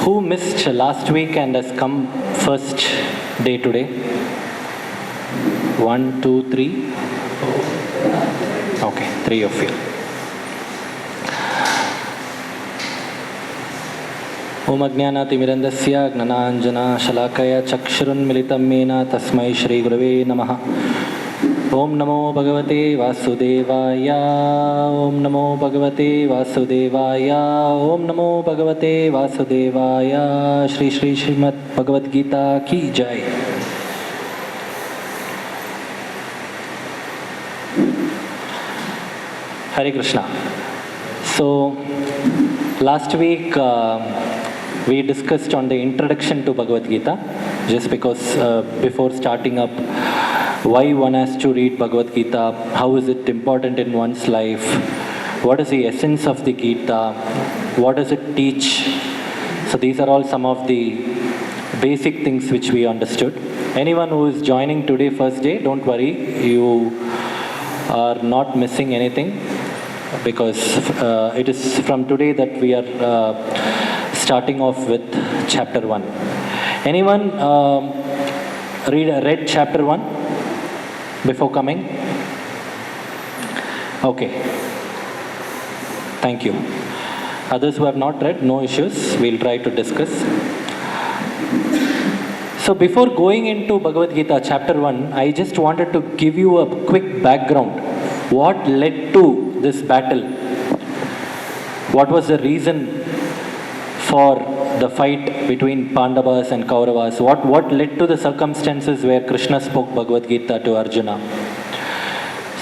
Who missed last week and has come first day today? 1, 2, 3. Okay, 3 of you. Om Ajnanaatimirandasya Gnananjana Shalakaya Chakshurunmilitam Mena Tasmai Shri Gurave Namaha. Om Namo Bhagavate Vasudevaya. Om Namo Bhagavate Vasudevaya. Om Namo Bhagavate Vasudevaya. Shri Shri Srimad Bhagavadgita Ki Jai. Hare Krishna. So, last week we discussed on the introduction to Bhagavad Gita, just because before starting up, why one has to read Bhagavad Gita, how is it important in one's life, what is the essence of the Gita, what does it teach. So these are all some of the basic things which we understood. Anyone who is joining today first day, don't worry, you are not missing anything, because it is from today that we are starting off with chapter 1. Anyone read chapter 1 before coming? Okay. Thank you. Others who have not read, no issues. We'll try to discuss. So before going into Bhagavad Gita chapter 1, I just wanted to give you a quick background. What led to this battle? What was the reason for the fight between Pandavas and Kauravas? What led to the circumstances where Krishna spoke Bhagavad Gita to Arjuna?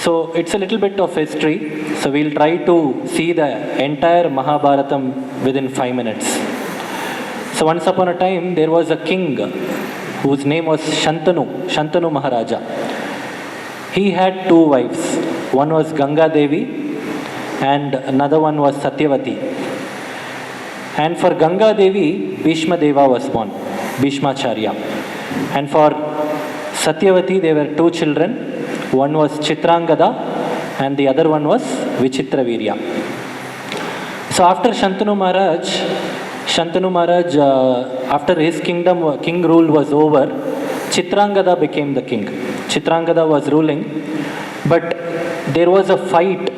So it's a little bit of history. So we'll try to see the entire Mahabharatam within 5 minutes. So once upon a time, there was a king whose name was Shantanu Maharaja. He had 2 wives. One was Ganga Devi and another one was Satyavati. And for Ganga Devi, Bhishma Deva was born, Bhishmacharya. And for Satyavati, there were 2 children. One was Chitrangada and the other one was Vichitravirya. So after Shantanu Maharaj, after his king rule was over, Chitrangada became the king. Chitrangada was ruling, but there was a fight.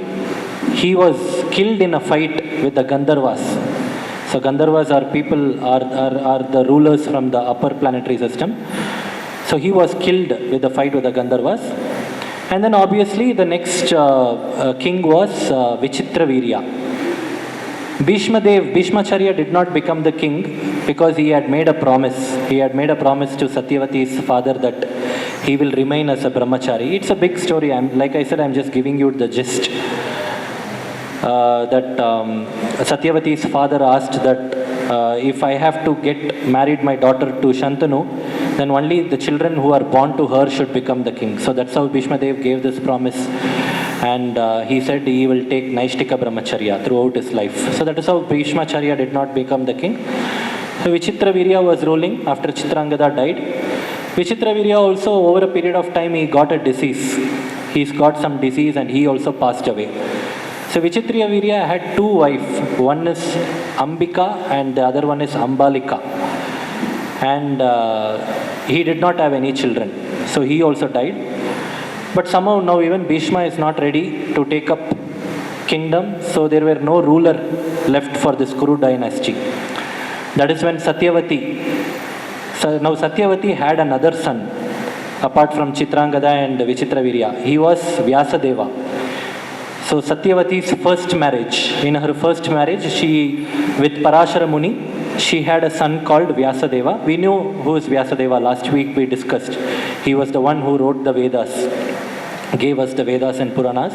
He was killed in a fight with the Gandharvas. So Gandharvas are people, are the rulers from the upper planetary system. So he was killed with the fight with the Gandharvas. And then obviously the next king was Vichitravirya. Bhishmacharya did not become the king because he had made a promise. He had made a promise to Satyavati's father that he will remain as a brahmachari. It's a big story. Like I said, I'm just giving you the gist. That Satyavati's father asked that if I have to get married my daughter to Shantanu, then only the children who are born to her should become the king. So that's how Bhishma Dev gave this promise. And he said he will take Naishtika Brahmacharya throughout his life. So that is how Bhishmacharya did not become the king. So Vichitravirya was ruling after Chitrangada died. Vichitravirya also, over a period of time, he got a disease. He's got some disease and he also passed away. So Vichitravirya had 2 wives. One is Ambika and the other one is Ambalika. And he did not have any children. So he also died. But somehow now even Bhishma is not ready to take up kingdom. So there were no ruler left for this Kuru dynasty. That is when Satyavati. So now Satyavati had another son apart from Chitrangada and Vichitravirya. He was Vyasadeva. So Satyavati's first marriage, in her first marriage, with Parashara Muni, she had a son called Vyasadeva. We knew who is Vyasadeva. Last week we discussed. He was the one who wrote the Vedas, gave us the Vedas and Puranas.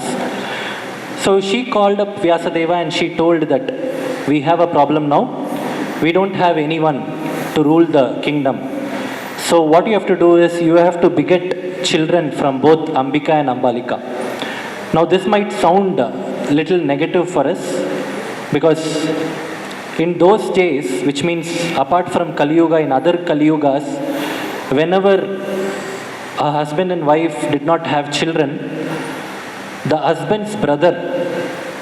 So she called up Vyasadeva and she told that we have a problem now. We don't have anyone to rule the kingdom. So what you have to do is you have to beget children from both Ambika and Ambalika. Now this might sound a little negative for us because in those days, which means apart from Kali Yuga, in other Kali Yugas, whenever a husband and wife did not have children, the husband's brother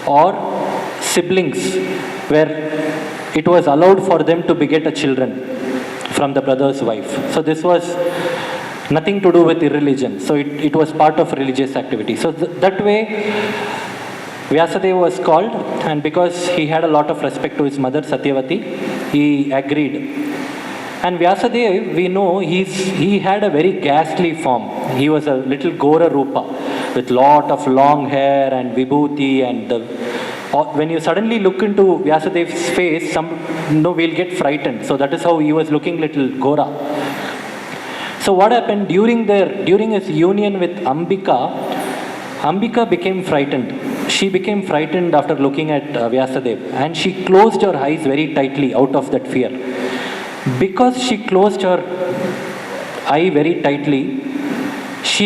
or siblings were it was allowed for them to beget a children from the brother's wife. So this was nothing to do with irreligion. So it was part of religious activity. So that way, Vyasadeva was called, and because he had a lot of respect to his mother Satyavati, he agreed. And Vyasadeva, we know he had a very ghastly form. He was a little Gora Rupa with lot of long hair and vibhuti, and when you suddenly look into Vyasadeva's face, we'll get frightened. So that is how he was looking, little Gora. So what happened during his union with Ambika became frightened. She became frightened after looking at Vyasadeva, and she closed her eyes very tightly out of that fear. Because she closed her eye very tightly,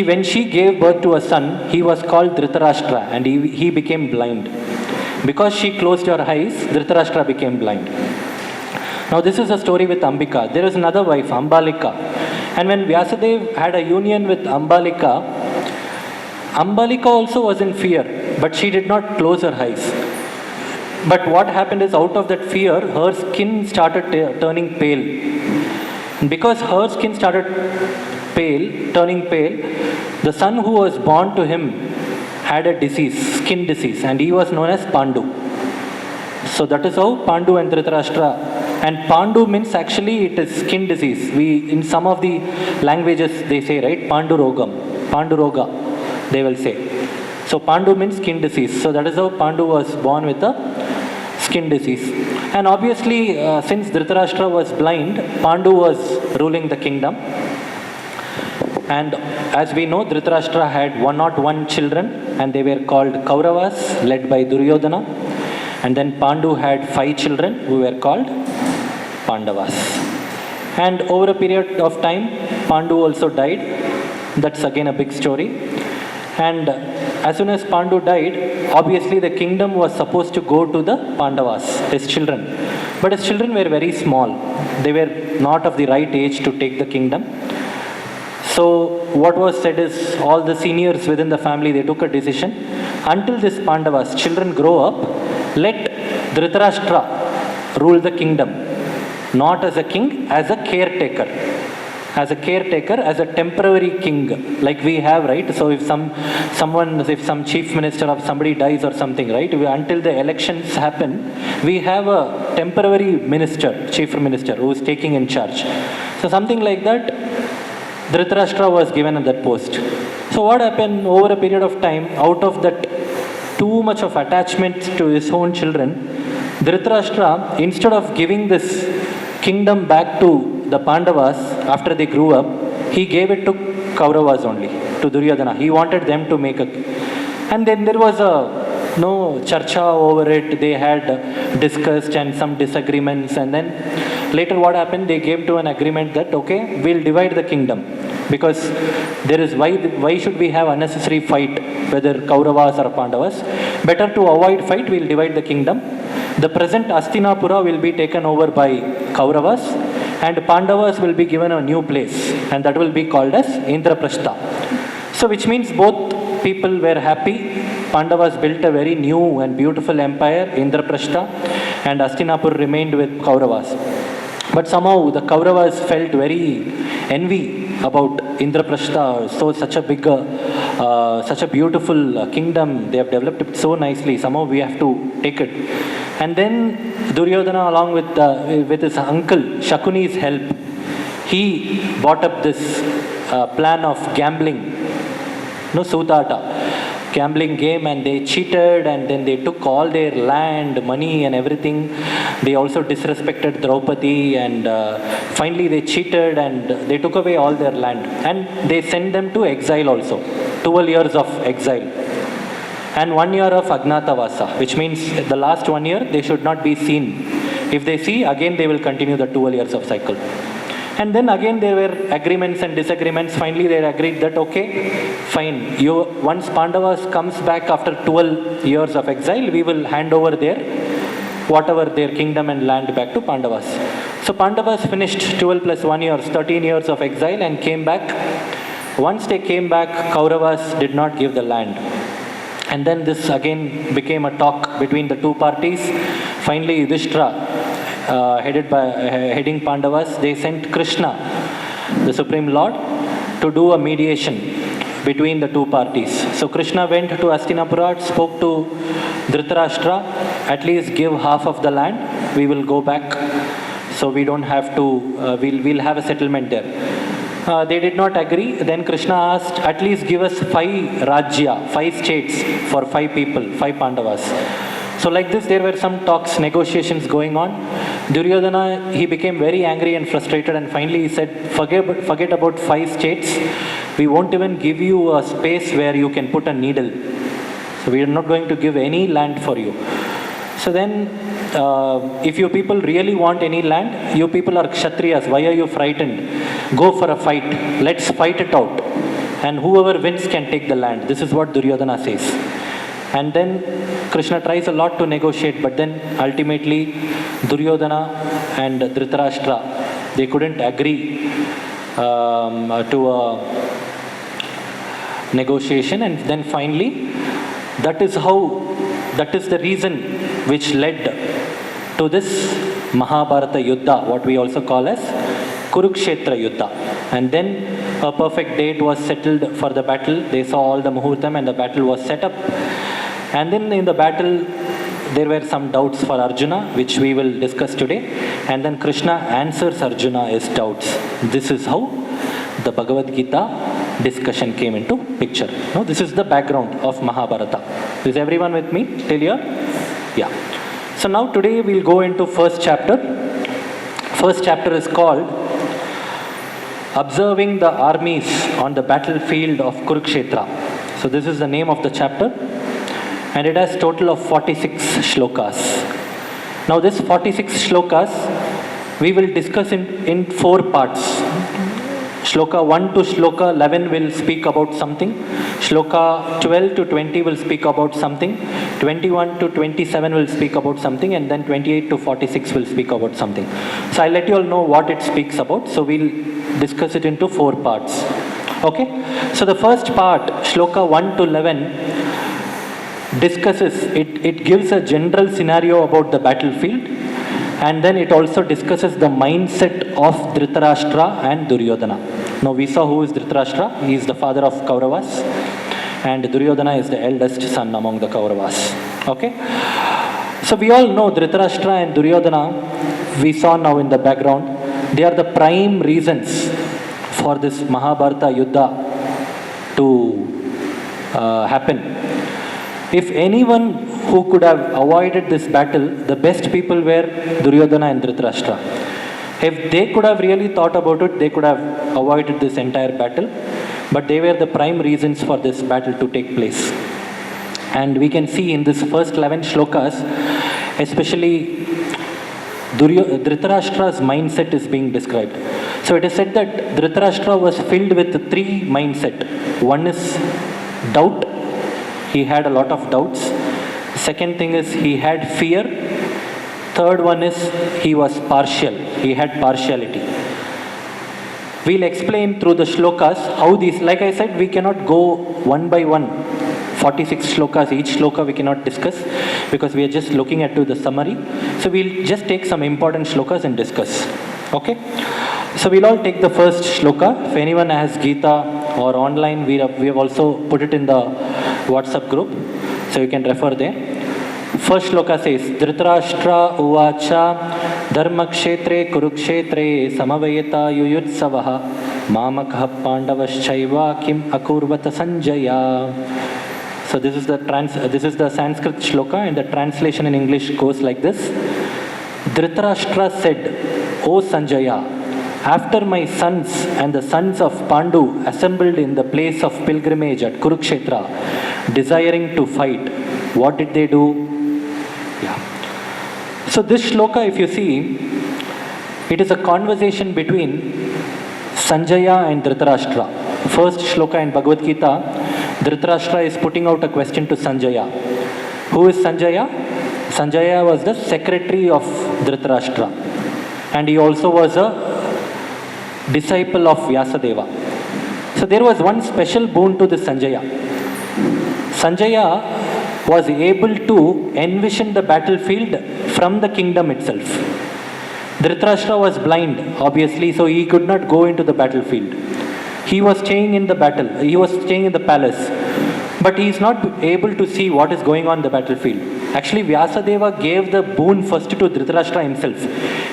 when she gave birth to a son, he was called Dhritarashtra, and he became blind. Because she closed her eyes, Dhritarashtra became blind. Now this is a story with Ambika. There is another wife, Ambalika. And when Vyasadeva had a union with Ambalika also was in fear, but she did not close her eyes. But what happened is, out of that fear, her skin started turning pale. Because her skin started turning pale, the son who was born to him had a disease, skin disease, and he was known as Pandu. So that is how Pandu and Dhritarashtra. And Pandu means, actually it is skin disease. In some of the languages they say, right, Panduroga, they will say. So Pandu means skin disease. So that is how Pandu was born with a skin disease. And obviously, since Dhritarashtra was blind, Pandu was ruling the kingdom. And as we know, Dhritarashtra had 101 children, and they were called Kauravas, led by Duryodhana. And then Pandu had 5 children, who were called Pandavas. And over a period of time, Pandu also died. That's again a big story. And as soon as Pandu died, obviously the kingdom was supposed to go to the Pandavas, his children. But his children were very small. They were not of the right age to take the kingdom. So what was said is, all the seniors within the family, they took a decision. Until this Pandavas children grow up, let Dhritarashtra rule the kingdom. Not as a king, as a caretaker. As a caretaker, as a temporary king, like we have, right? So if some chief minister of somebody dies or something, right? Until the elections happen, we have a temporary minister, chief minister, who is taking in charge. So something like that, Dhritarashtra was given at that post. So what happened over a period of time, out of that too much of attachment to his own children, Dhritarashtra, instead of giving this kingdom back to the Pandavas after they grew up, he gave it to Kauravas only, to Duryodhana. He wanted them to make and then there was no charcha over it. They had discussed and some disagreements, and then later what happened, they came to an agreement that, okay, we'll divide the kingdom, because there is why should we have unnecessary fight, whether Kauravas or Pandavas? Better to avoid fight, we'll divide the kingdom. The present Astinapura will be taken over by Kauravas, and Pandavas will be given a new place, and that will be called as Indraprastha. So which means both people were happy. Pandavas built a very new and beautiful empire, Indraprastha, and Astinapur remained with Kauravas. But somehow the Kauravas felt very envy about Indraprastha. So such a beautiful kingdom, they have developed it so nicely. Somehow we have to take it. And then Duryodhana, along with his uncle Shakuni's help, he brought up this plan of gambling, Sutata, gambling game, and they cheated, and then they took all their land, money and everything. They also disrespected Draupadi, and finally they cheated and they took away all their land, and they sent them to exile also, 12 years of exile. And 1 year of Agnatavasa, which means the last 1 year they should not be seen. If they see, again they will continue the 12 years of cycle. And then again there were agreements and disagreements. Finally they agreed that, okay, fine, once Pandavas comes back after 12 years of exile, we will hand over whatever their kingdom and land back to Pandavas. So Pandavas finished 12 plus 1 years, 13 years of exile, and came back. Once they came back, Kauravas did not give the land. And then this again became a talk between the two parties. Finally, Yudhishthira heading Pandavas, they sent Krishna, the Supreme Lord, to do a mediation between the two parties. So Krishna went to Hastinapura, spoke to Dhritarashtra, at least give half of the land, we will go back, so we don't have to, we'll have a settlement there. They did not agree. Then Krishna asked, at least give us 5 Rajya, 5 states for 5 people, 5 Pandavas. So like this, there were some talks, negotiations going on. Duryodhana, he became very angry and frustrated, and finally he said, forget about 5 states. We won't even give you a space where you can put a needle. So we are not going to give any land for you. So then, if you people really want any land, you people are Kshatriyas, why are you frightened? Go for a fight. Let's fight it out. And whoever wins can take the land. This is what Duryodhana says. And then Krishna tries a lot to negotiate, but then ultimately Duryodhana and Dhritarashtra, they couldn't agree to a negotiation, and then finally that is the reason which led to this Mahabharata Yuddha, what we also call as Kurukshetra Yuddha. And then a perfect date was settled for the battle. They saw all the muhurtam and the battle was set up. And then in the battle, there were some doubts for Arjuna, which we will discuss today. And then Krishna answers Arjuna's doubts. This is how the Bhagavad Gita discussion came into picture. Now, this is the background of Mahabharata. Is everyone with me till here? Yeah. So now today we'll go into first chapter. First chapter is called Observing the Armies on the Battlefield of Kurukshetra. So this is the name of the chapter. And it has total of 46 shlokas. Now this 46 shlokas we will discuss in 4 parts. Shloka 1 to Shloka 11 will speak about something. Shloka 12 to 20 will speak about something. 21 to 27 will speak about something. And then 28 to 46 will speak about something. So I'll let you all know what it speaks about. So we'll discuss it into 4 parts. Okay? So the first part, Shloka 1 to 11, discusses, it gives a general scenario about the battlefield, and then it also discusses the mindset of Dhritarashtra and Duryodhana. Now we saw who is Dhritarashtra. He is the father of Kauravas, and Duryodhana is the eldest son among the Kauravas. Okay? So we all know Dhritarashtra and Duryodhana, we saw now in the background, they are the prime reasons for this Mahabharata Yuddha to happen. If anyone who could have avoided this battle, the best people were Duryodhana and Dhritarashtra. If they could have really thought about it, they could have avoided this entire battle. But they were the prime reasons for this battle to take place. And we can see in this first 11 shlokas, especially Dhritarashtra's mindset is being described. So it is said that Dhritarashtra was filled with 3 mindset. One is doubt. He had a lot of doubts. Second thing is he had fear. Third one is he was partial. He had partiality. We'll explain through the shlokas how these, like I said, we cannot go one by one. 46 shlokas, each shloka we cannot discuss because we are just looking at the summary. So we'll just take some important shlokas and discuss. Okay? So we'll all take the first shloka. If anyone has Gita or online, we have also put it in the WhatsApp group, so you can refer there. First shloka says, Dhritarashtra uvacha dharmakshetre kurukshetre samavayata yuyutsavaha mamakah pandavaschaiva kim akurvata sanjaya. So this is the Sanskrit shloka, and the translation in English goes like this. Dhritarashtra said, O Sanjaya, after my sons and the sons of Pandu assembled in the place of pilgrimage at Kurukshetra, desiring to fight, what did they do? Yeah. So this shloka, if you see, it is a conversation between Sanjaya and Dhritarashtra. First shloka in Bhagavad Gita, Dhritarashtra is putting out a question to Sanjaya. Who is Sanjaya? Sanjaya was the secretary of Dhritarashtra, and he also was a disciple of Vyasadeva. So there was one special boon to the Sanjaya. Sanjaya was able to envision the battlefield from the kingdom itself. Dhritarashtra was blind, obviously, so he could not go into the battlefield. He was staying in the battle, he was staying in the palace, but he is not able to see what is going on in the battlefield. Actually, Vyasadeva gave the boon first to Dhritarashtra himself.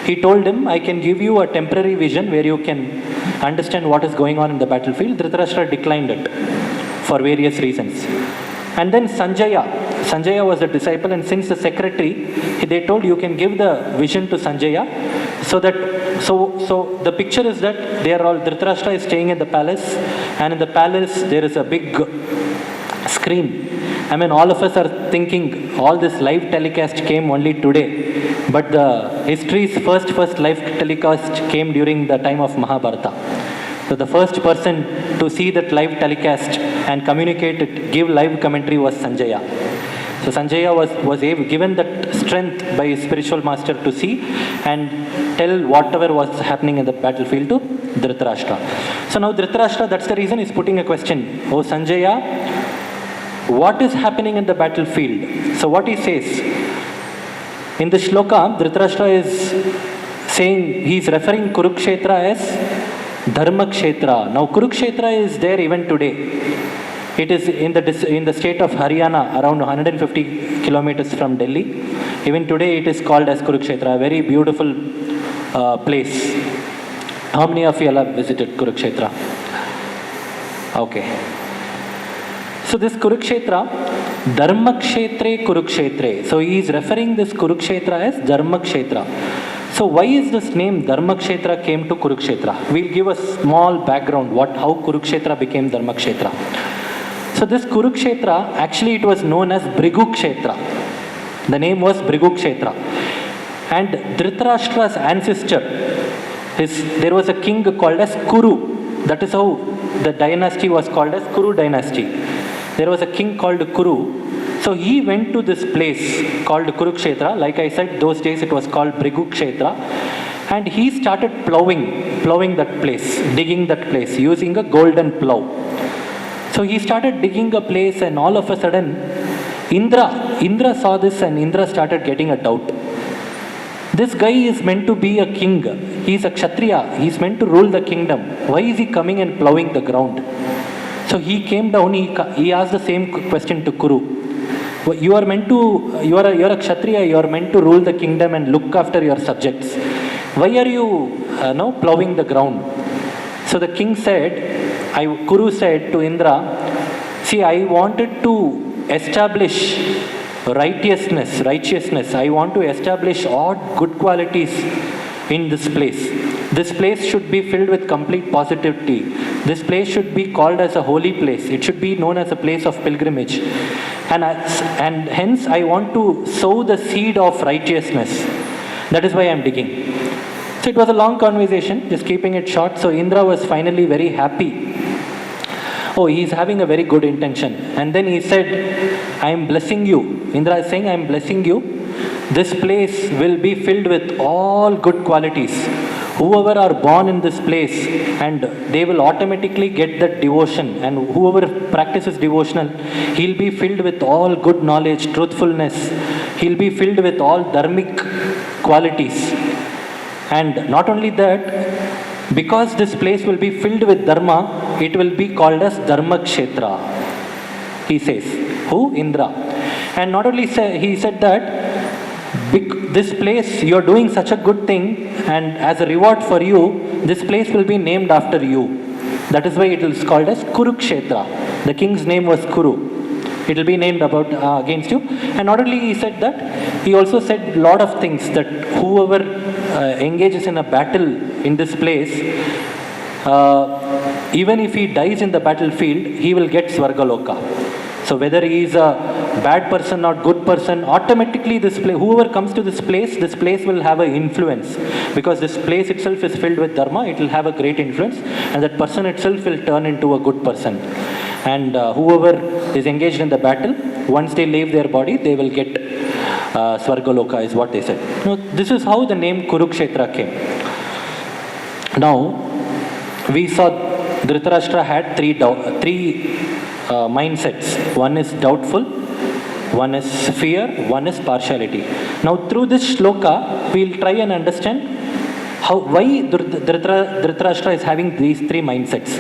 He told him, I can give you a temporary vision where you can understand what is going on in the battlefield. Dhritarashtra declined it for various reasons. And then Sanjaya was a disciple, and since the secretary, they told you can give the vision to Sanjaya, so the picture is that they are all, Dhritarashtra is staying in the palace, and in the palace there is a big screen. I mean, all of us are thinking all this live telecast came only today, but the history's first live telecast came during the time of Mahabharata. So the first person to see that live telecast and communicate it, give live commentary was Sanjaya. So Sanjaya was given that strength by his spiritual master to see and tell whatever was happening in the battlefield to Dhritarashtra. So now Dhritarashtra, that's the reason he's putting a question. Oh Sanjaya, what is happening in the battlefield? So what he says, in the shloka, Dhritarashtra is saying, he is referring Kurukshetra as Dharma Kshetra. Now Kurukshetra is there even today. It is in the state of Haryana, around 150 kilometers from Delhi. Even today it is called as Kurukshetra, a very beautiful place. How many of you have visited Kurukshetra? Okay. So this Kurukshetra, Dharma Kshetre Kurukshetre. So he is referring this Kurukshetra as Dharma Kshetra. So why is this name Dharma Kshetra came to Kurukshetra? We'll give a small background how Kurukshetra became Dharma Kshetra. So this Kurukshetra, actually it was known as Bhrigu Kshetra. The name was Bhrigu Kshetra. And Dhritarashtra's ancestor, there was a king called as Kuru. That is how the dynasty was called as Kuru dynasty. There was a king called Kuru. So he went to this place called Kurukshetra. Like I said, those days it was called Bhrigu Kshetra. And he started plowing that place, digging that place, using a golden plow. So he started digging a place, and all of a sudden, Indra saw this, and Indra started getting a doubt. This guy is meant to be a king. He is a Kshatriya. He is meant to rule the kingdom. Why is he coming and plowing the ground? So he came down, he asked the same question to Kuru. You are a Kshatriya, you are meant to rule the kingdom and look after your subjects. Why are you plowing the ground? So the king said, Kuru said to Indra, see, I wanted to establish righteousness. I want to establish all good qualities in this place. This place should be filled with complete positivity. This place should be called as a holy place. It should be known as a place of pilgrimage. And hence I want to sow the seed of righteousness. That is why I am digging. So it was a long conversation, just keeping it short. So Indra was finally very happy. Oh, he is having a very good intention. And then he said, I am blessing you. Indra is saying, I am blessing you. This place will be filled with all good qualities. Whoever are born in this place, and they will automatically get that devotion. And whoever practices devotional, he'll be filled with all good knowledge, truthfulness. He'll be filled with all dharmic qualities. And not only that, because this place will be filled with dharma, it will be called as Dharma Kshetra. He says. Who? Indra. And not only he said that, this place, you are doing such a good thing, and as a reward for you, this place will be named after you. That is why it is called as Kurukshetra. The king's name was Kuru. It will be named against you. And not only he said that, he also said a lot of things, that whoever engages in a battle in this place, even if he dies in the battlefield, he will get Svargaloka. So whether he is a bad person or good person, automatically whoever comes to this place will have an influence. Because this place itself is filled with dharma, it will have a great influence, and that person itself will turn into a good person. And whoever is engaged in the battle, once they leave their body, they will get Svargaloka, is what they said. Now, this is how the name Kurukshetra came. Now, we saw Dhritarashtra had three mindsets. One is doubtful, one is fear, one is partiality. Now through this shloka, we will try and understand Why Dhritarashtra is having these three mindsets?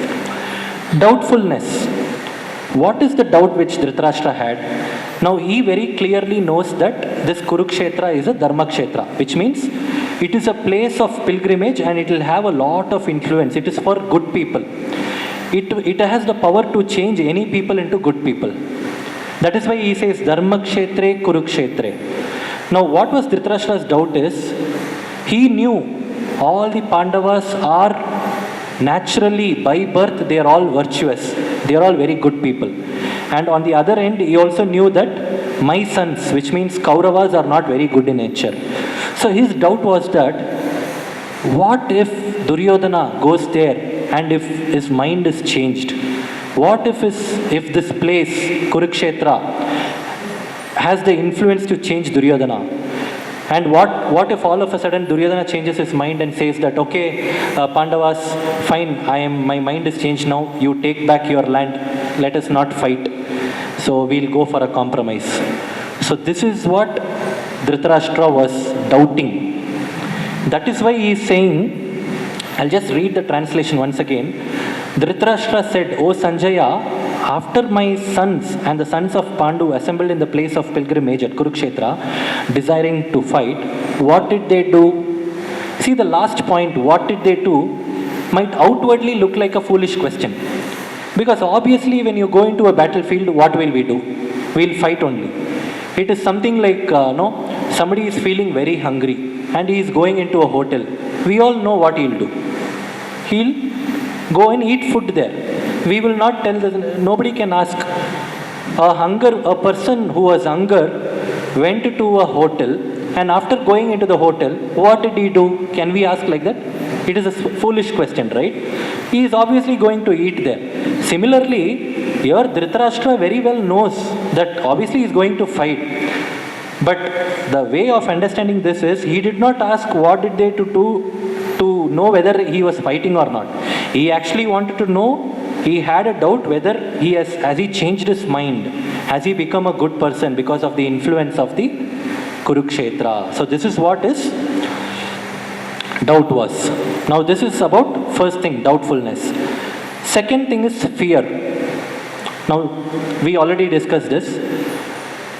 Doubtfulness. What is the doubt which Dhritarashtra had? Now he very clearly knows that this Kurukshetra is a Dharma Kshetra, which means it is a place of pilgrimage and it will have a lot of influence. It is for good people. It has the power to change any people into good people. That is why he says Dharma Kshetre Kurukshetre. Now what was Dhritarashtra's doubt is, he knew all the Pandavas are naturally, by birth, they are all virtuous. They are all very good people. And on the other end, he also knew that my sons, which means Kauravas, are not very good in nature. So his doubt was that, what if Duryodhana goes there and if his mind is changed? What if this place, Kurukshetra, has the influence to change Duryodhana? And what if all of a sudden Duryodhana changes his mind and says that, okay, Pandavas, fine, my mind is changed now, you take back your land, let us not fight. So we'll go for a compromise. So this is what Dhritarashtra was doubting. That is why he is saying, I'll just read the translation once again. Dhritarashtra said, O Sanjaya, after my sons and the sons of Pandu assembled in the place of pilgrimage at Kurukshetra, desiring to fight, what did they do? See, the last point, what did they do, might outwardly look like a foolish question. Because obviously when you go into a battlefield, what will we do? We'll fight only. It is something like, somebody is feeling very hungry and he is going into a hotel. We all know what he'll do. He'll go and eat food there. We will not tell, nobody can ask. A person who was hunger went to a hotel, and after going into the hotel, what did he do? Can we ask like that? It is a foolish question, right? He is obviously going to eat there. Similarly, here Dhritarashtra very well knows that obviously he is going to fight. But the way of understanding this is, he did not ask what did they do to know whether he was fighting or not. He actually wanted to know, he had a doubt whether has he changed his mind? Has he become a good person because of the influence of the Kurukshetra? So this is what his doubt was. Now this is about first thing, doubtfulness. Second thing is fear. Now we already discussed this.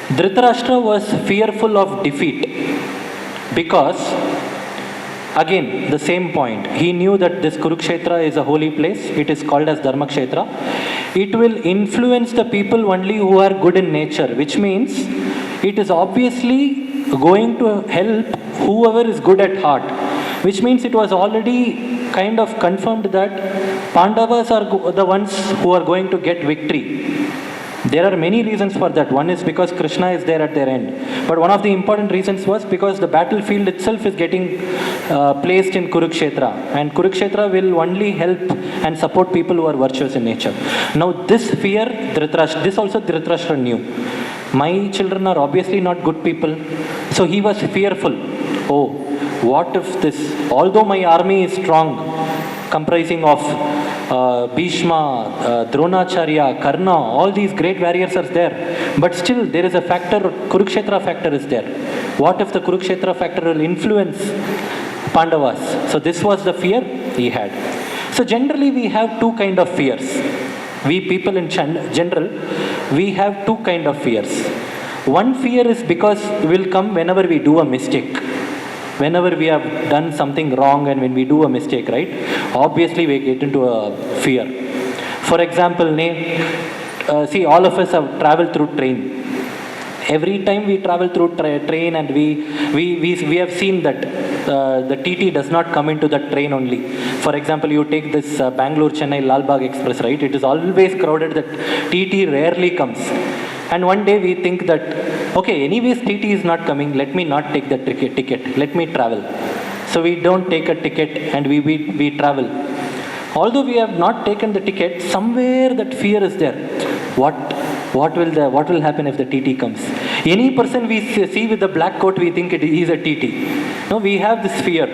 Dhritarashtra was fearful of defeat because, again, the same point. He knew that this Kurukshetra is a holy place. It is called as Dharma Kshetra. It will influence the people only who are good in nature, which means it is obviously going to help whoever is good at heart, which means it was already kind of confirmed that Pandavas are the ones who are going to get victory. There are many reasons for that. One is because Krishna is there at their end. But one of the important reasons was because the battlefield itself is getting placed in Kurukshetra. And Kurukshetra will only help and support people who are virtuous in nature. Now this fear, this also Dhritarashtra knew. My children are obviously not good people. So he was fearful. Oh, what if this, although my army is strong, comprising of Bhishma, Dronacharya, Karna, all these great warriors are there. But still there is a factor, Kurukshetra factor is there. What if the Kurukshetra factor will influence Pandavas? So this was the fear he had. So generally we have two kind of fears. We people in general, we have two kind of fears. One fear is because will come whenever we do a mistake. Whenever we have done something wrong and when we do a mistake, right? Obviously we get into a fear. For example, see, all of us have traveled through train. Every time we travel through train and we have seen that the TT does not come into the train only. For example, you take this Bangalore-Chennai Lalbagh Express, right? It is always crowded, that TT rarely comes. And one day we think that, okay, anyways TT is not coming, let me not take the ticket, let me travel. So we don't take a ticket and we travel. Although we have not taken the ticket, somewhere that fear is there. What will happen if the TT comes? Any person we see with the black coat, we think he is a TT. No, we have this fear.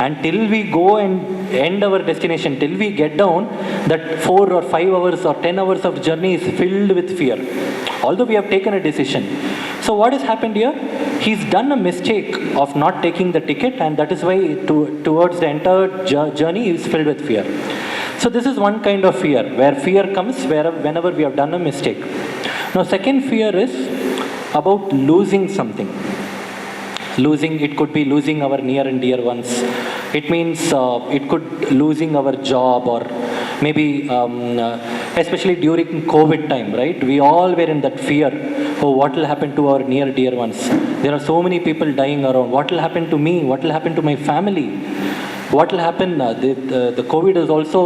And till we go and end our destination, till we get down, that 4 or 5 hours or 10 hours of journey is filled with fear. Although we have taken a decision. So what has happened here? he's done a mistake of not taking the ticket, and that is why towards the entire journey he is filled with fear. So this is one kind of fear, where fear comes whenever we have done a mistake. Now second fear is about losing something. Losing, it could be losing our near and dear ones. It means it could losing our job, or maybe especially during COVID time, right? We all were in that fear. Oh, what will happen to our near dear ones? There are so many people dying around. What will happen to me? What will happen to my family? What will happen? The COVID is also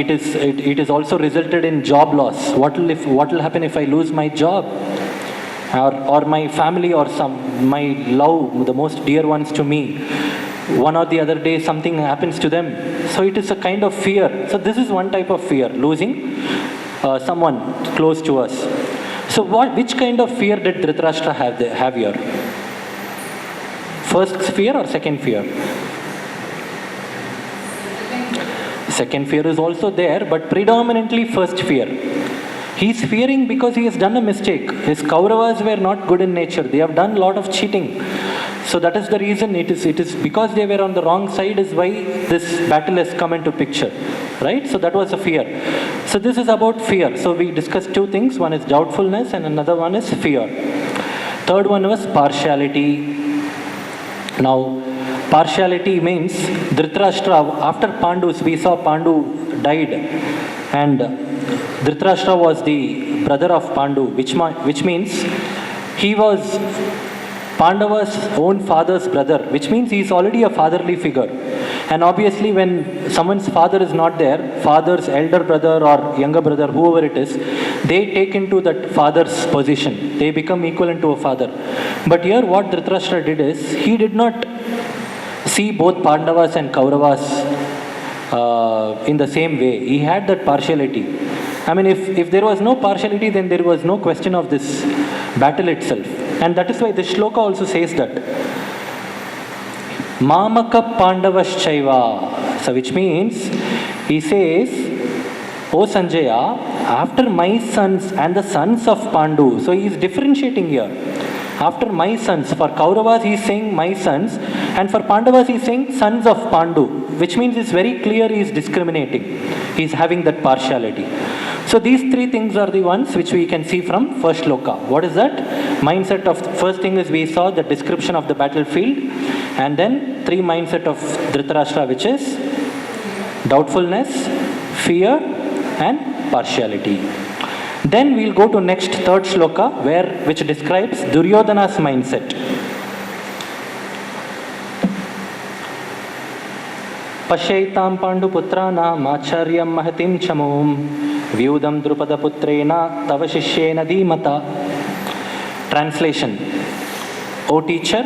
it is also resulted in job loss. What will happen if I lose my job? Or my family, or my love, the most dear ones to me, one or the other day something happens to them. So it is a kind of fear. So this is one type of fear, losing someone close to us. So which kind of fear did Dhritarashtra have here? First fear or second fear? Second fear is also there, but predominantly first fear. He is fearing because he has done a mistake. His Kauravas were not good in nature. They have done a lot of cheating. So that is the reason. It is because they were on the wrong side is why this battle has come into picture. Right? So that was a fear. So this is about fear. So we discussed two things. One is doubtfulness and another one is fear. Third one was partiality. Now, partiality means Dhritarashtra, after Pandus, we saw Pandu died, and Dhritarashtra was the brother of Pandu, which means he was Pandava's own father's brother, which means he is already a fatherly figure. And obviously when someone's father is not there, father's elder brother or younger brother, whoever it is, they take into that father's position. They become equivalent to a father. But here what Dhritarashtra did is, he did not see both Pandavas and Kauravas in the same way. He had that partiality. I mean, if there was no partiality, then there was no question of this battle itself. And that is why this shloka also says that. Mamaka Pandavaschaiva. So which means, he says, O Sanjaya, after my sons and the sons of Pandu. So he is differentiating here. After my sons, for Kauravas he is saying my sons, and for Pandavas he is saying sons of Pandu, which means it's very clear he is discriminating. He is having that partiality. So these three things are the ones which we can see from first shloka. What is that? Mindset of, first thing is we saw the description of the battlefield, and then three mindset of Dhritarashtra, which is doubtfulness, fear and partiality. Then we'll go to next third shloka, which describes Duryodhana's mindset. Pashyaitam Panduputranam Acharyam Mahatim Chamum Vyudam Drupada Putrena Tava Shishyena Dhimata. Translation. O teacher,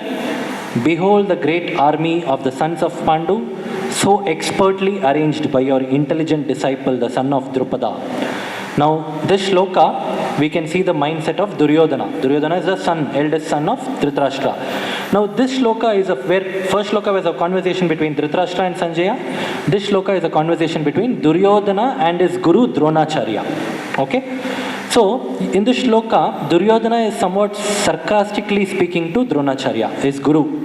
behold the great army of the sons of Pandu, so expertly arranged by your intelligent disciple, the son of Drupada. Now, this shloka, we can see the mindset of Duryodhana. Duryodhana is the son, eldest son of Dhritarashtra. Now, this shloka is where first shloka was a conversation between Dhritarashtra and Sanjaya. This shloka is a conversation between Duryodhana and his guru Dronacharya. Okay? So, in this shloka, Duryodhana is somewhat sarcastically speaking to Dronacharya, his guru.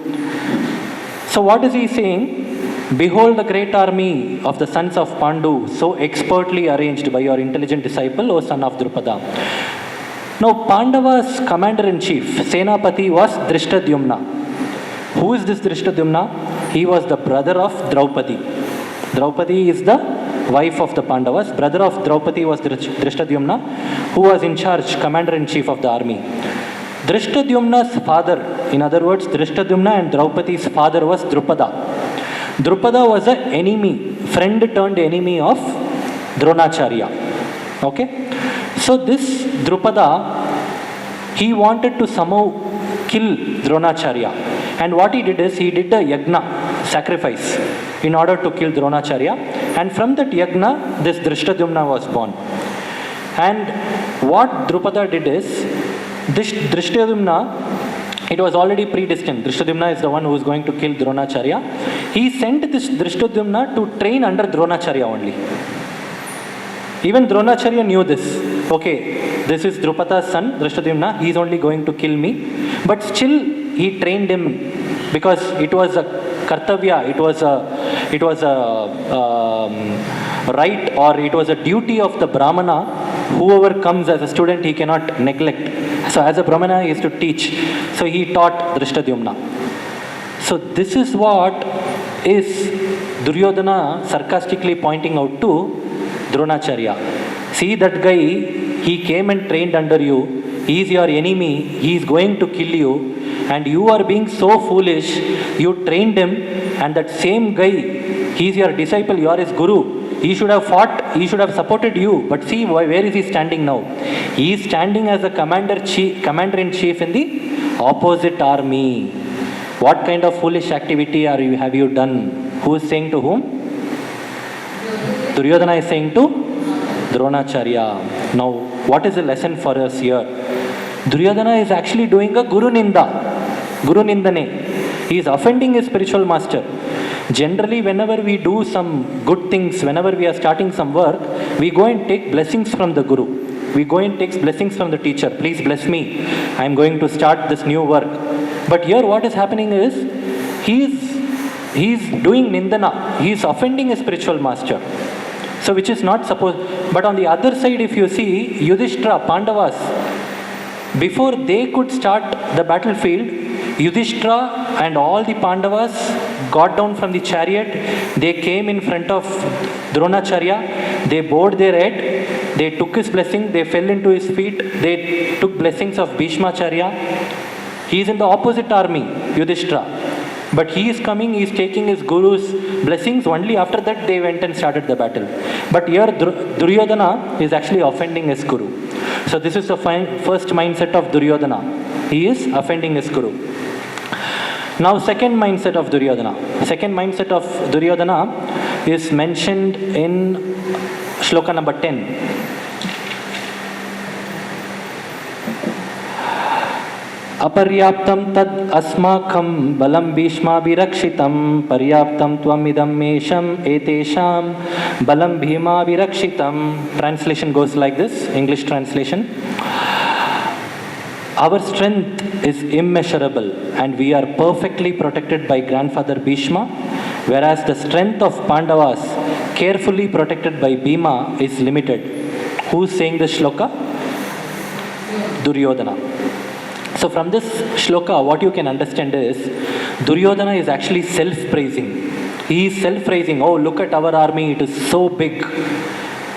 So, what is he saying? Behold the great army of the sons of Pandu, so expertly arranged by your intelligent disciple, O son of Drupada. Now, Pandava's commander-in-chief, Senapati, was Drishtadyumna. Who is this Drishtadyumna? He was the brother of Draupadi. Draupadi is the wife of the Pandavas. Brother of Draupadi was Drishtadyumna, who was in charge, commander-in-chief of the army. Drishtadyumna's father, in other words, Drishtadyumna and Draupadi's father was Drupada. Drupada was an enemy, friend turned enemy of Dronacharya. Okay? So this Drupada, he wanted to somehow kill Dronacharya. And what he did is, he did a yagna, sacrifice, in order to kill Dronacharya. And from that yagna, this Drishtadyumna was born. And what Drupada did is, this Drishtadyumna, it was already predestined. Drishtadyumna is the one who is going to kill Dronacharya. He sent this Drishtadyumna to train under Dronacharya only. Even Dronacharya knew this. Okay, this is Drupada's son, Drishtadyumna. He is only going to kill me. But still he trained him because it was a kartavya, it was a right, or it was a duty of the Brahmana. Whoever comes as a student, he cannot neglect. So as a Brahmana, he is to teach. So he taught Drishtadyumna. So this is what is Duryodhana sarcastically pointing out to Dronacharya. See that guy, he came and trained under you. He is your enemy. He is going to kill you. And you are being so foolish. You trained him, and that same guy, he is your disciple, you are his guru. He should have fought, he should have supported you. But see, where is he standing now? He is standing as a commander-in-chief in the opposite army. What kind of foolish activity have you done? Who is saying to whom? Duryodhana is saying to Dronacharya. Now, what is the lesson for us here? Duryodhana is actually doing a Guru Ninda. Guru Nindane. He is offending his spiritual master. Generally, whenever we do some good things, whenever we are starting some work, we go and take blessings from the Guru. We go and take blessings from the teacher. Please bless me. I am going to start this new work. But here what is happening is, he is doing Nindana. He is offending his spiritual master. So which is not supposed. But on the other side, if you see, Yudhishthira, Pandavas, before they could start the battlefield, Yudhishthira and all the Pandavas got down from the chariot. They came in front of Dronacharya. They bowed their head. They took his blessing. They fell into his feet. They took blessings of Bhishmacharya. He is in the opposite army, Yudhishthira. But he is coming, he is taking his guru's blessings. Only after that they went and started the battle. But here Duryodhana is actually offending his guru. So this is the first mindset of Duryodhana. He is offending his guru. Now second mindset of Duryodhana. Second mindset of Duryodhana is mentioned in shloka number 10. Aparyaptam tad asmakam balam bhishma virakshitam paryaptam tvamidam mesham etesham balam bhima virakshitam. Translation goes like this, English translation. Our strength is immeasurable and we are perfectly protected by grandfather Bhishma, whereas the strength of Pandavas, carefully protected by Bhima, is limited. Who is saying this shloka? Duryodhana. So from this shloka, what you can understand is, Duryodhana is actually self-praising. He is self-praising. Oh, look at our army, it is so big.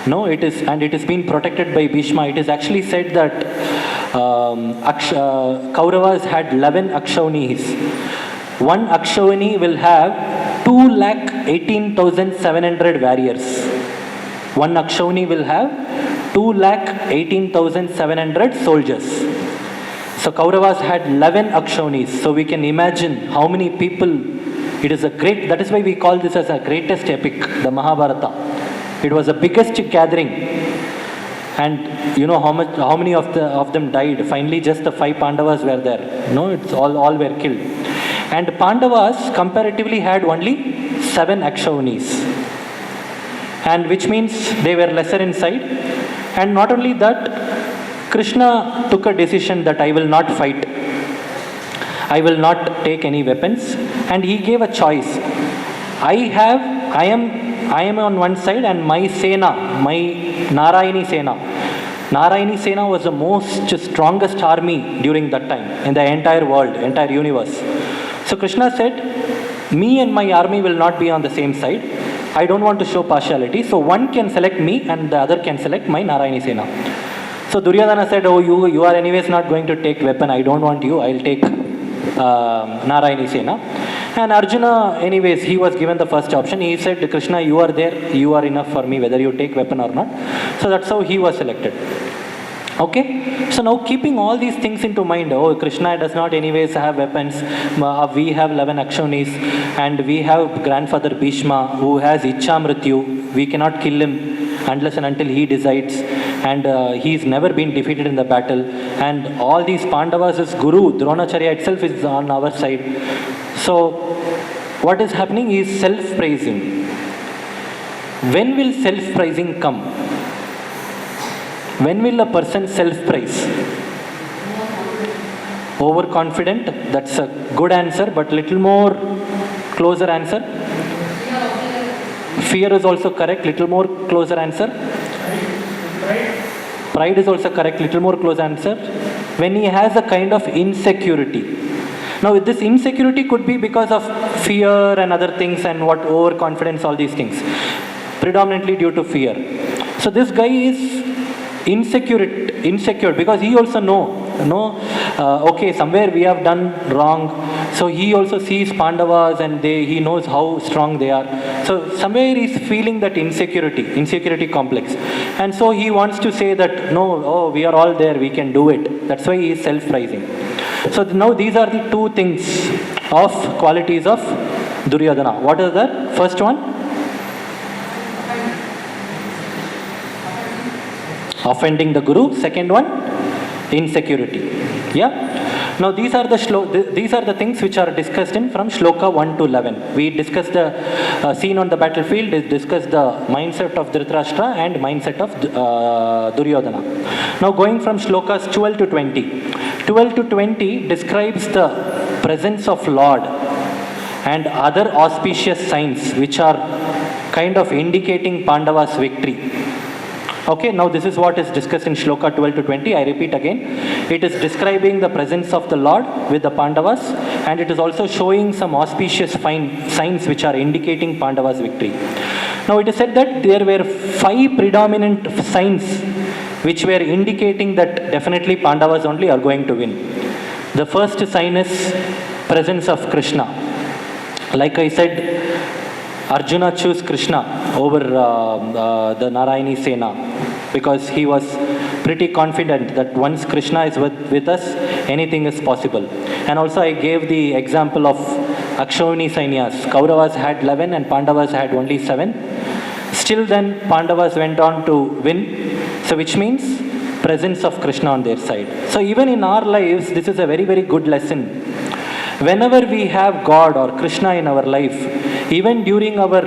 No, it is, and it is being protected by Bhishma. It is actually said that Kauravas had 11 Akshaunis. One Akshauini will have 2,18,700 warriors. One Akshauni will have 2,18,700 soldiers. So Kauravas had 11 Akshaunis. So we can imagine how many people. It is a great, that is why we call this as a greatest epic, the Mahabharata. It was the biggest gathering. And you know how many of them died. Finally just the 5 Pandavas were there. No, it's all were killed. And Pandavas comparatively had only 7 Akshaunis. And which means they were lesser in size. And not only that, Krishna took a decision that I will not fight. I will not take any weapons. And he gave a choice. I am on one side, and my Sena, my Narayani Sena. Narayani Sena was the most strongest army during that time in the entire world, entire universe. So Krishna said, me and my army will not be on the same side. I don't want to show partiality. So one can select me and the other can select my Narayani Sena. So Duryodhana said, oh, you are anyways not going to take weapon. I don't want you. I'll take Narayani Sena. And Arjuna, anyways, he was given the first option. He said, Krishna, you are there. You are enough for me, whether you take weapon or not. So that's how he was selected. Okay, so now keeping all these things into mind, oh, Krishna does not anyways have weapons, we have 11 Akshaunis, and we have grandfather Bhishma who has Ichamrityu, we cannot kill him unless and until he decides, and he's never been defeated in the battle, and all these Pandavas, his guru, Dronacharya itself is on our side. So, what is happening is self-praising. When will self-praising come? When will a person self-praise? Overconfident, that's a good answer, but little more closer answer. Fear is also correct, little more closer answer. Pride is also correct, little more close answer. When he has a kind of insecurity. Now this insecurity could be because of fear and other things and what overconfidence, all these things. Predominantly due to fear. So this guy is insecure because he also okay, somewhere we have done wrong. So he also sees Pandavas and he knows how strong they are. So somewhere he's feeling that insecurity complex. And so he wants to say that, we are all there, we can do it. That's why he is self-prizing. So now these are the two things of qualities of Duryodhana. What is the first one? Offending the Guru. Second one, insecurity. Yeah. Now these are the things which are discussed from Shloka 1 to 11. We discussed the scene on the battlefield, discussed the mindset of Dhritarashtra and mindset of Duryodhana. Now going from Shlokas 12 to 20. 12 to 20 describes the presence of Lord and other auspicious signs which are kind of indicating Pandava's victory. Okay, now this is what is discussed in Shloka 12 to 20. I repeat again. It is describing the presence of the Lord with the Pandavas, and it is also showing some auspicious signs which are indicating Pandavas' victory. Now it is said that there were 5 predominant signs which were indicating that definitely Pandavas only are going to win. The first sign is presence of Krishna. Like I said, Arjuna chose Krishna over the Narayani Sena because he was pretty confident that once Krishna is with us, anything is possible. And also I gave the example of Akshavani Sainyas. Kauravas had 11 and Pandavas had only 7. Still then Pandavas went on to win. So which means presence of Krishna on their side. So even in our lives, this is a very, very good lesson. Whenever we have God or Krishna in our life, even during our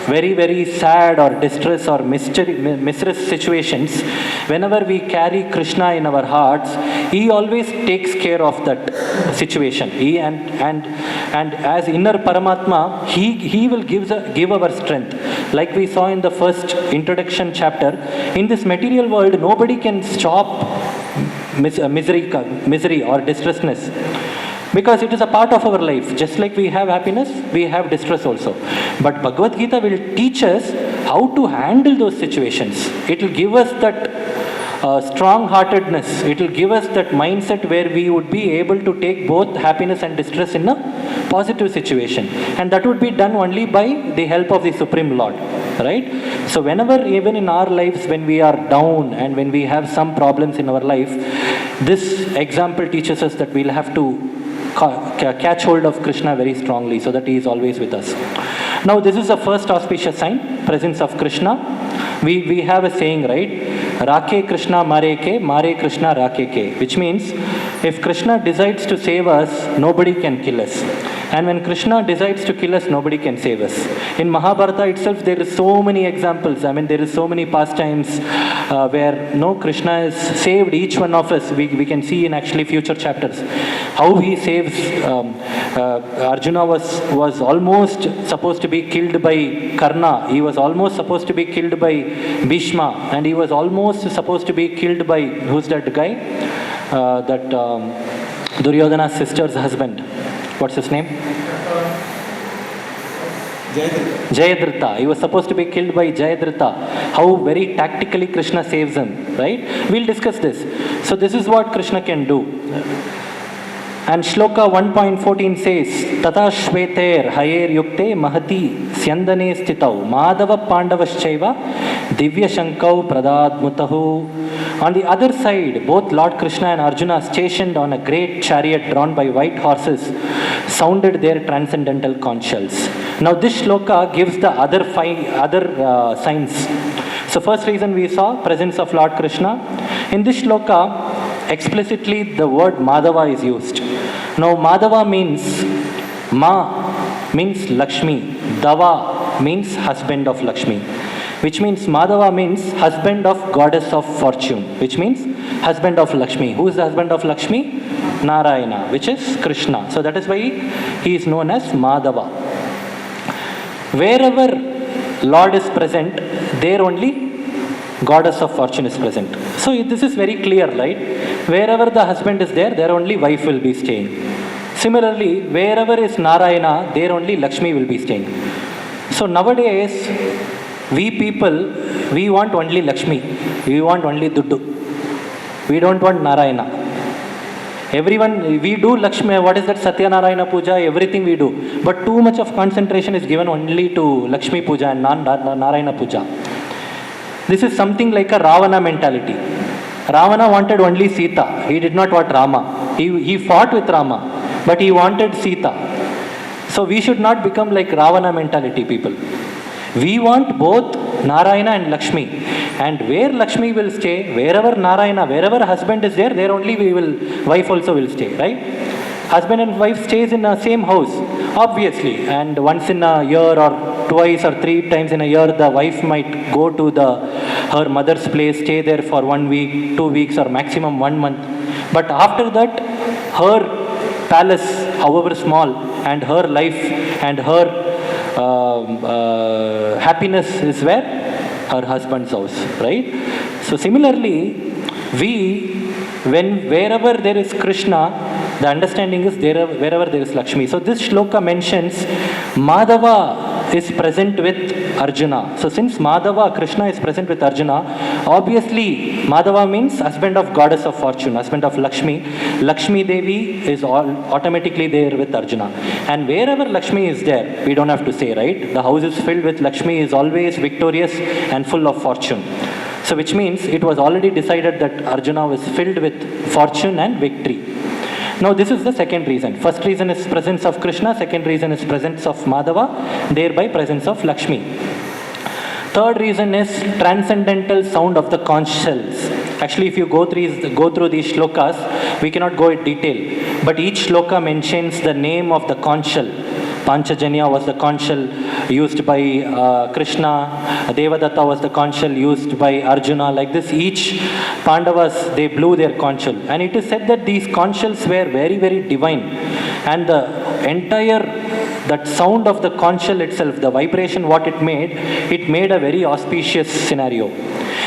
very, very sad or distress or mistress situations, whenever we carry Krishna in our hearts, He always takes care of that situation. And as inner Paramatma, He will give our strength. Like we saw in the first introduction chapter, in this material world, nobody can stop misery or distressedness. Because it is a part of our life. Just like we have happiness, we have distress also. But Bhagavad Gita will teach us how to handle those situations. It will give us that strong-heartedness. It will give us that mindset where we would be able to take both happiness and distress in a positive situation. And that would be done only by the help of the Supreme Lord. Right? So whenever, even in our lives, when we are down and when we have some problems in our life, this example teaches us that we'll have to catch hold of Krishna very strongly so that He is always with us. Now this is the first auspicious sign, presence of Krishna. We have a saying, right? Rake Krishna mare Krishna rake ke. Which means, if Krishna decides to save us, nobody can kill us. And when Krishna decides to kill us, nobody can save us. In Mahabharata itself, there is so many examples. I mean, there is so many pastimes where Krishna has saved each one of us. We can see in actually future chapters how he saves. Arjuna was almost supposed to be killed by Karna. He was almost supposed to be killed by Bhishma. And he was almost supposed to be killed by, who's that guy? Duryodhana's sister's husband. What's his name? Jayadratha. He was supposed to be killed by Jayadratha. How very tactically Krishna saves him, right? We'll discuss this. So this is what Krishna can do. And Shloka 1.14 says, Tata Shveter Hayer Yukte Mahati Syandane Stitau Madhava Pandavaschaiva Divya Shankau Pradad Mutahu. On the other side, both Lord Krishna and Arjuna, stationed on a great chariot drawn by white horses, sounded their transcendental conch shells. Now this shloka gives the other signs. So first reason we saw, presence of Lord Krishna. In this shloka, explicitly the word Madhava is used. Now Madhava means, Ma means Lakshmi, Dava means husband of Lakshmi. Which means Madhava means husband of goddess of fortune. Which means husband of Lakshmi. Who is the husband of Lakshmi? Narayana, which is Krishna. So that is why he is known as Madhava. Wherever Lord is present, there only goddess of fortune is present. So this is very clear, right? Wherever the husband is there, there only wife will be staying. Similarly, wherever is Narayana, there only Lakshmi will be staying. So nowadays, we people, we want only Lakshmi. We want only Duddu. We don't want Narayana. Everyone, we do Lakshmi, what is that, Satyanarayana Puja, everything we do. But too much of concentration is given only to Lakshmi Puja and Narayana Puja. This is something like a Ravana mentality. Ravana wanted only Sita. He did not want Rama. He fought with Rama, but he wanted Sita. So we should not become like Ravana mentality people. We want both Narayana and Lakshmi. And where Lakshmi will stay, wherever Narayana, wherever husband is there, there only wife also will stay, right? Husband and wife stays in the same house, obviously. And once in a year or twice or 3 times in a year, the wife might go to her mother's place, stay there for 1 week, 2 weeks, or maximum 1 month. But after that, her palace, however small, and her life and her happiness is where? Her husband's house, right? So similarly, wherever there is Krishna, the understanding is wherever there is Lakshmi. So this shloka mentions Madhava is present with Arjuna. So since Madhava, Krishna is present with Arjuna, obviously Madhava means husband of goddess of fortune, husband of Lakshmi. Lakshmi Devi is automatically there with Arjuna. And wherever Lakshmi is there, we don't have to say, right? The house is filled with Lakshmi, is always victorious and full of fortune. So which means it was already decided that Arjuna was filled with fortune and victory. Now this is the second reason. First reason is presence of Krishna, second reason is presence of Madhava, thereby presence of Lakshmi. Third reason is transcendental sound of the conch shells. Actually, if you go through these shlokas, we cannot go in detail. But each shloka mentions the name of the conch shell. Panchajanya was the conch shell used by Krishna. Devadatta was the conch shell used by Arjuna. Like this, each Pandavas, they blew their conch shell. And it is said that these conch shells were very, very divine. And the entire, that sound of the conch shell itself, the vibration what it made a very auspicious scenario.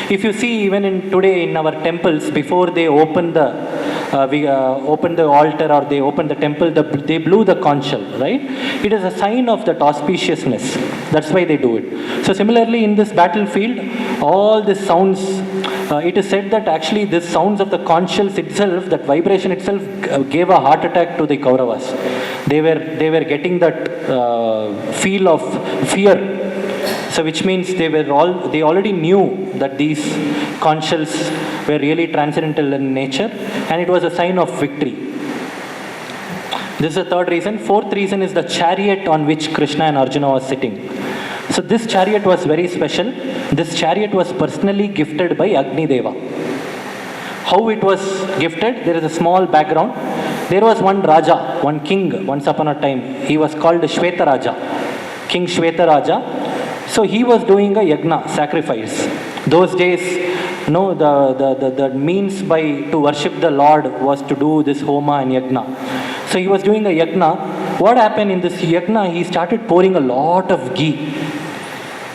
If you see, even today in our temples, before they open the open the altar or they open the temple, they blew the conch shell, right? It is a sign of that auspiciousness. That's why they do it. So similarly, in this battlefield, all these sounds, it is said that actually these sounds of the conch shells itself, that vibration itself gave a heart attack to the Kauravas. They were getting that feel of fear. So which means they already knew that these conch shells were really transcendental in nature, and it was a sign of victory. This is the third reason. Fourth reason is the chariot on which Krishna and Arjuna was sitting. So this chariot was very special. This chariot was personally gifted by Agni Deva. How it was gifted? There is a small background. There was one Raja, one king, once upon a time. He was called Shweta Raja, King Shweta Raja. So he was doing a yagna, sacrifice. Those days, the means to worship the Lord was to do this homa and yagna. So he was doing a yagna. What happened in this yagna? He started pouring a lot of ghee.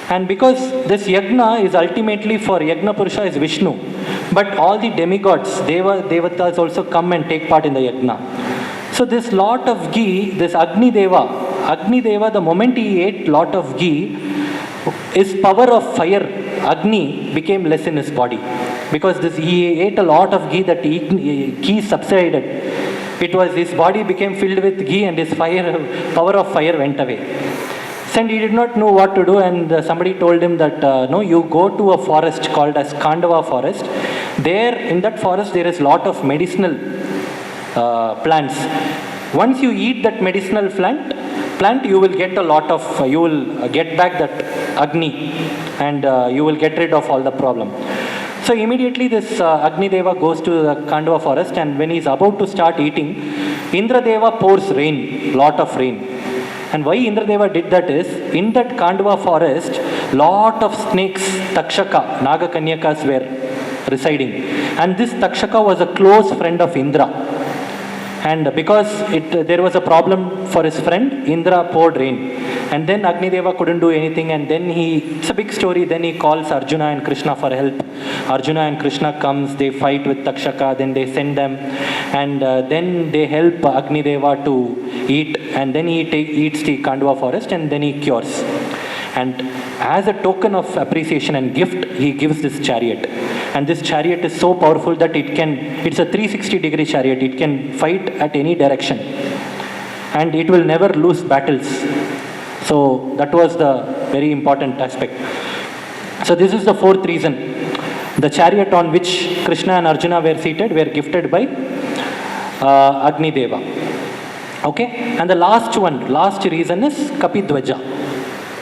And because this yagna is ultimately for Yagna Purusha is Vishnu. But all the demigods, Devatas also come and take part in the yagna. So this lot of ghee, this Agni Deva, the moment he ate lot of ghee, his power of fire, Agni, became less in his body. Because he ate a lot of ghee, that ghee subsided. His body became filled with ghee and his power of fire went away. And he did not know what to do, and somebody told him that, no, you go to a forest called as Kandava forest. There, in that forest, there is lot of medicinal plants. Once you eat that medicinal plant, you will get you will get back that Agni, and you will get rid of all the problem. So immediately this Agni Deva goes to the Kandava forest, and when he is about to start eating, Indra Deva pours rain, lot of rain. And why Indra Deva did that is, in that Kandava forest, lot of snakes, Takshaka, Naga Kanyakas were residing. And this Takshaka was a close friend of Indra. And because there was a problem for his friend, Indra poured rain. And then Agnideva couldn't do anything, and then it's a big story, then he calls Arjuna and Krishna for help. Arjuna and Krishna comes, they fight with Takshaka, then they send them, and then they help Agnideva to eat, and then he eats the Kandva forest, and then he cures. And as a token of appreciation and gift, he gives this chariot. And this chariot is so powerful that it's a 360-degree chariot. It can fight at any direction. And it will never lose battles. So that was the very important aspect. So this is the fourth reason. The chariot on which Krishna and Arjuna were seated were gifted by Agnideva. Okay? And the last reason is Kapidwaja.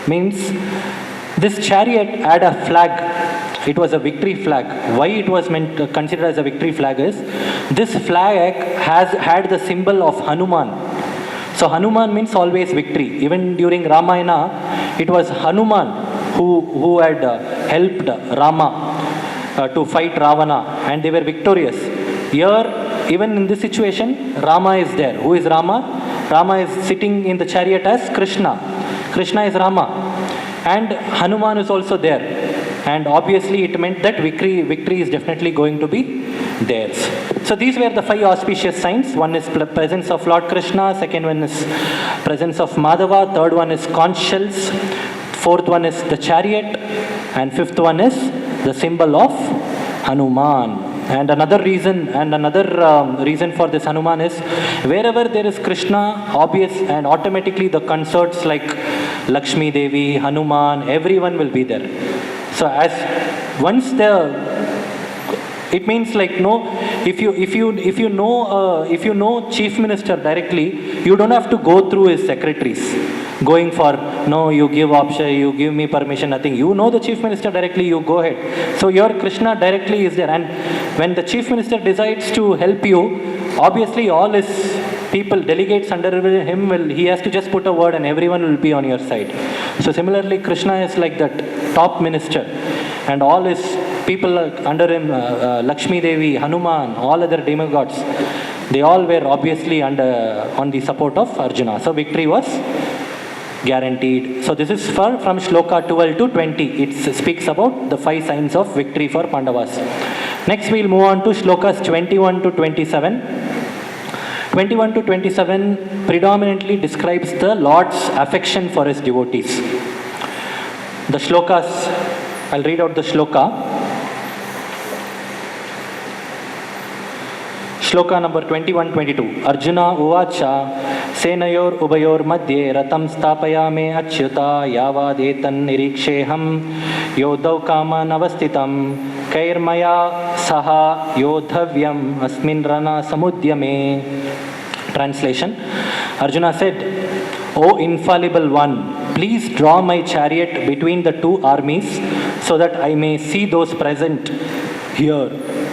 Means this chariot had a flag. It was a victory flag. Why it was considered as a victory flag is, this flag had the symbol of Hanuman. So Hanuman means always victory. Even during Ramayana, it was Hanuman who had helped Rama to fight Ravana, and they were victorious. Here, even in this situation, Rama is there. Who is Rama? Rama is sitting in the chariot as Krishna. Krishna is Rama, and Hanuman is also there, and obviously it meant that victory is definitely going to be theirs. So these were the 5 auspicious signs. One is presence of Lord Krishna, second one is presence of Madhava, third one is conch shells, fourth one is the chariot, and fifth one is the symbol of Hanuman. And another reason for this Hanuman is, wherever there is Krishna, obvious and automatically the consorts like Lakshmi Devi, Hanuman, everyone will be there. So it means like if you know Chief Minister directly, you don't have to go through his secretaries. Going for, no, you give option, you give me permission, nothing. You know the Chief Minister directly, you go ahead. So your Krishna directly is there. And when the Chief Minister decides to help you, obviously all his people, delegates under him, he has to just put a word and everyone will be on your side. So similarly, Krishna is like that top minister. And all his people under him, Lakshmi Devi, Hanuman, all other demigods, they all were obviously on the support of Arjuna. So victory was guaranteed. So this is from Shloka 12 to 20. It speaks about the 5 signs of victory for Pandavas. Next we'll move on to Shlokas 21 to 27. 21 to 27 predominantly describes the Lord's affection for his devotees. The Shlokas, I'll read out the Shloka. Shloka number 21-22. Arjuna uvacha senayor ubayor madhye ratam stapayame achyuta yavadetan niriksheham yodau kama navastitam kairmaya saha yodhavyam asmin rana samudyame. Translation. Arjuna said, O infallible one, please draw my chariot between the 2 armies so that I may see those present here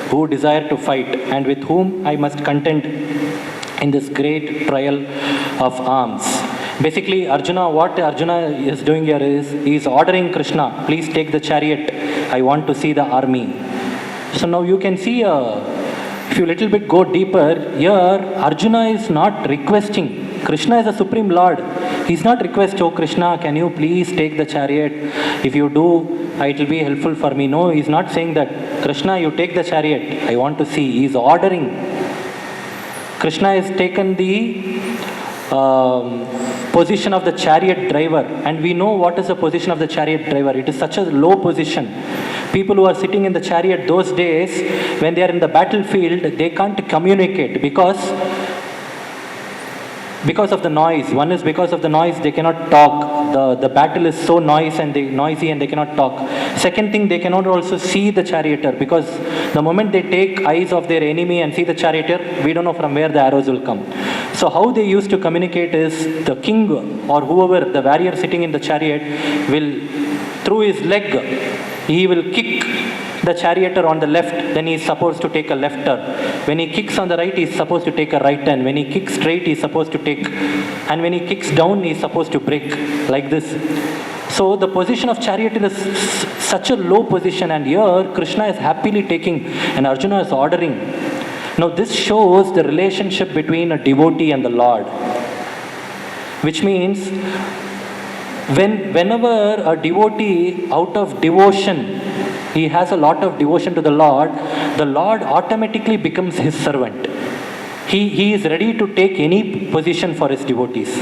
who desire to fight and with whom I must contend in this great trial of arms. Basically, what Arjuna is doing here is, he is ordering Krishna, please take the chariot, I want to see the army. So now you can see, if you little bit go deeper, here Arjuna is not requesting. Krishna is the Supreme Lord. He is not requesting, oh Krishna, can you please take the chariot? If you do, it will be helpful for me. No, he is not saying that. Krishna, you take the chariot. I want to see. He is ordering. Krishna has taken the position of the chariot driver. And we know what is the position of the chariot driver. It is such a low position. People who are sitting in the chariot those days, when they are in the battlefield, they can't communicate because of the noise. One is because of the noise, they cannot talk. The battle is so noisy and they cannot talk. Second thing, they cannot also see the charioteer, because the moment they take eyes of their enemy and see the charioteer, we don't know from where the arrows will come. So how they used to communicate is, the king or whoever, the warrior sitting in the chariot, will, through his leg, he will kick the charioteer on the left, then he is supposed to take a left turn. When he kicks on the right, he is supposed to take a right turn. When he kicks straight, he is supposed to take, and when he kicks down, he is supposed to break, like this. So the position of charioteer is such a low position, and here Krishna is happily taking, and Arjuna is ordering. Now this shows the relationship between a devotee and the Lord, which means whenever a devotee out of devotion, he has a lot of devotion to the Lord automatically becomes his servant. He is ready to take any position for his devotees.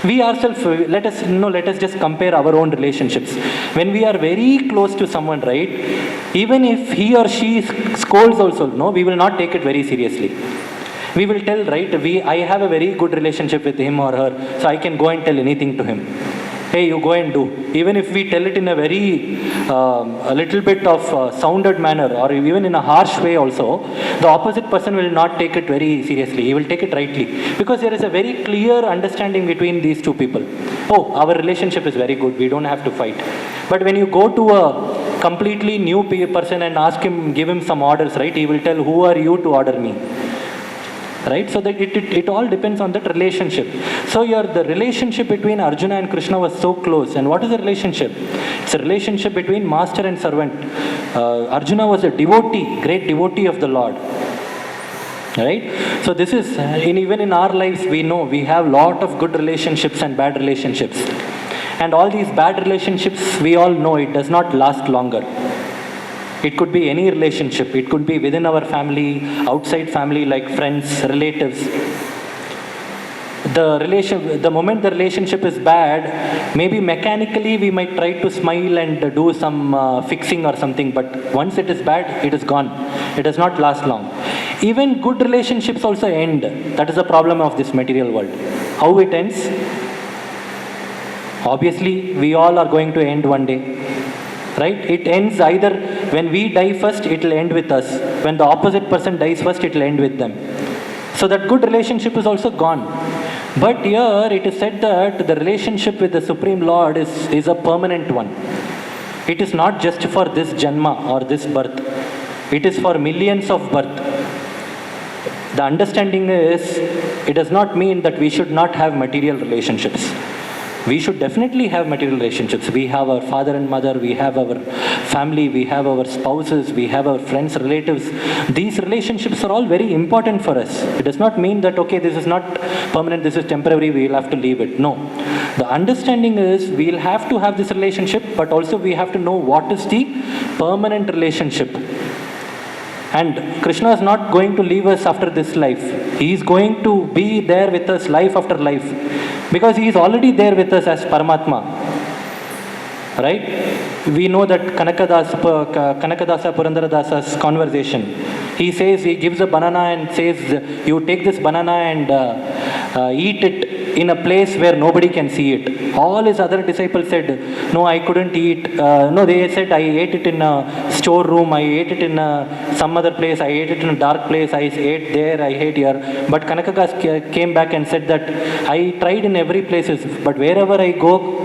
We ourselves, let us just compare our own relationships. When we are very close to someone, right, even if he or she scolds also, no, we will not take it very seriously. We will tell, right, I have a very good relationship with him or her, so I can go and tell anything to him. Hey, you go and do. Even if we tell it in a very, a little bit of sounded manner, or even in a harsh way also, the opposite person will not take it very seriously. He will take it rightly. Because there is a very clear understanding between these two people. Oh, our relationship is very good. We don't have to fight. But when you go to a completely new person and ask him, give him some orders, right? He will tell, who are you to order me? Right? So that it all depends on that relationship. So the relationship between Arjuna and Krishna was so close. And what is the relationship? It's a relationship between master and servant. Arjuna was a devotee, great devotee of the Lord. Right? So this is, even in our lives, we know we have lot of good relationships and bad relationships. And all these bad relationships, we all know it does not last longer. It could be any relationship. It could be within our family, outside family, like friends, relatives. The moment the relationship is bad, maybe mechanically we might try to smile and do some fixing or something, but once it is bad, it is gone. It does not last long. Even good relationships also end. That is the problem of this material world. How it ends? Obviously, we all are going to end one day. Right? It ends either when we die first, it will end with us. When the opposite person dies first, it will end with them. So that good relationship is also gone. But here it is said that the relationship with the Supreme Lord is a permanent one. It is not just for this Janma or this birth. It is for millions of birth. The understanding is, it does not mean that we should not have material relationships. We should definitely have material relationships. We have our father and mother, we have our family, we have our spouses, we have our friends, relatives. These relationships are all very important for us. It does not mean that, okay, this is not permanent, this is temporary, we will have to leave it. No. The understanding is, we will have to have this relationship, but also we have to know what is the permanent relationship. And Krishna is not going to leave us after this life. He is going to be there with us life after life. Because he is already there with us as Paramatma. Right? We know that Kanakadasa Purandara-dasa's conversation. He says, he gives a banana and says, you take this banana and eat it in a place where nobody can see it. All his other disciples said, no, I couldn't eat. No, they said, I ate it in a storeroom, I ate it in some other place, I ate it in a dark place, I ate there, I ate here. But Kanakadas came back and said that, I tried in every place, but wherever I go,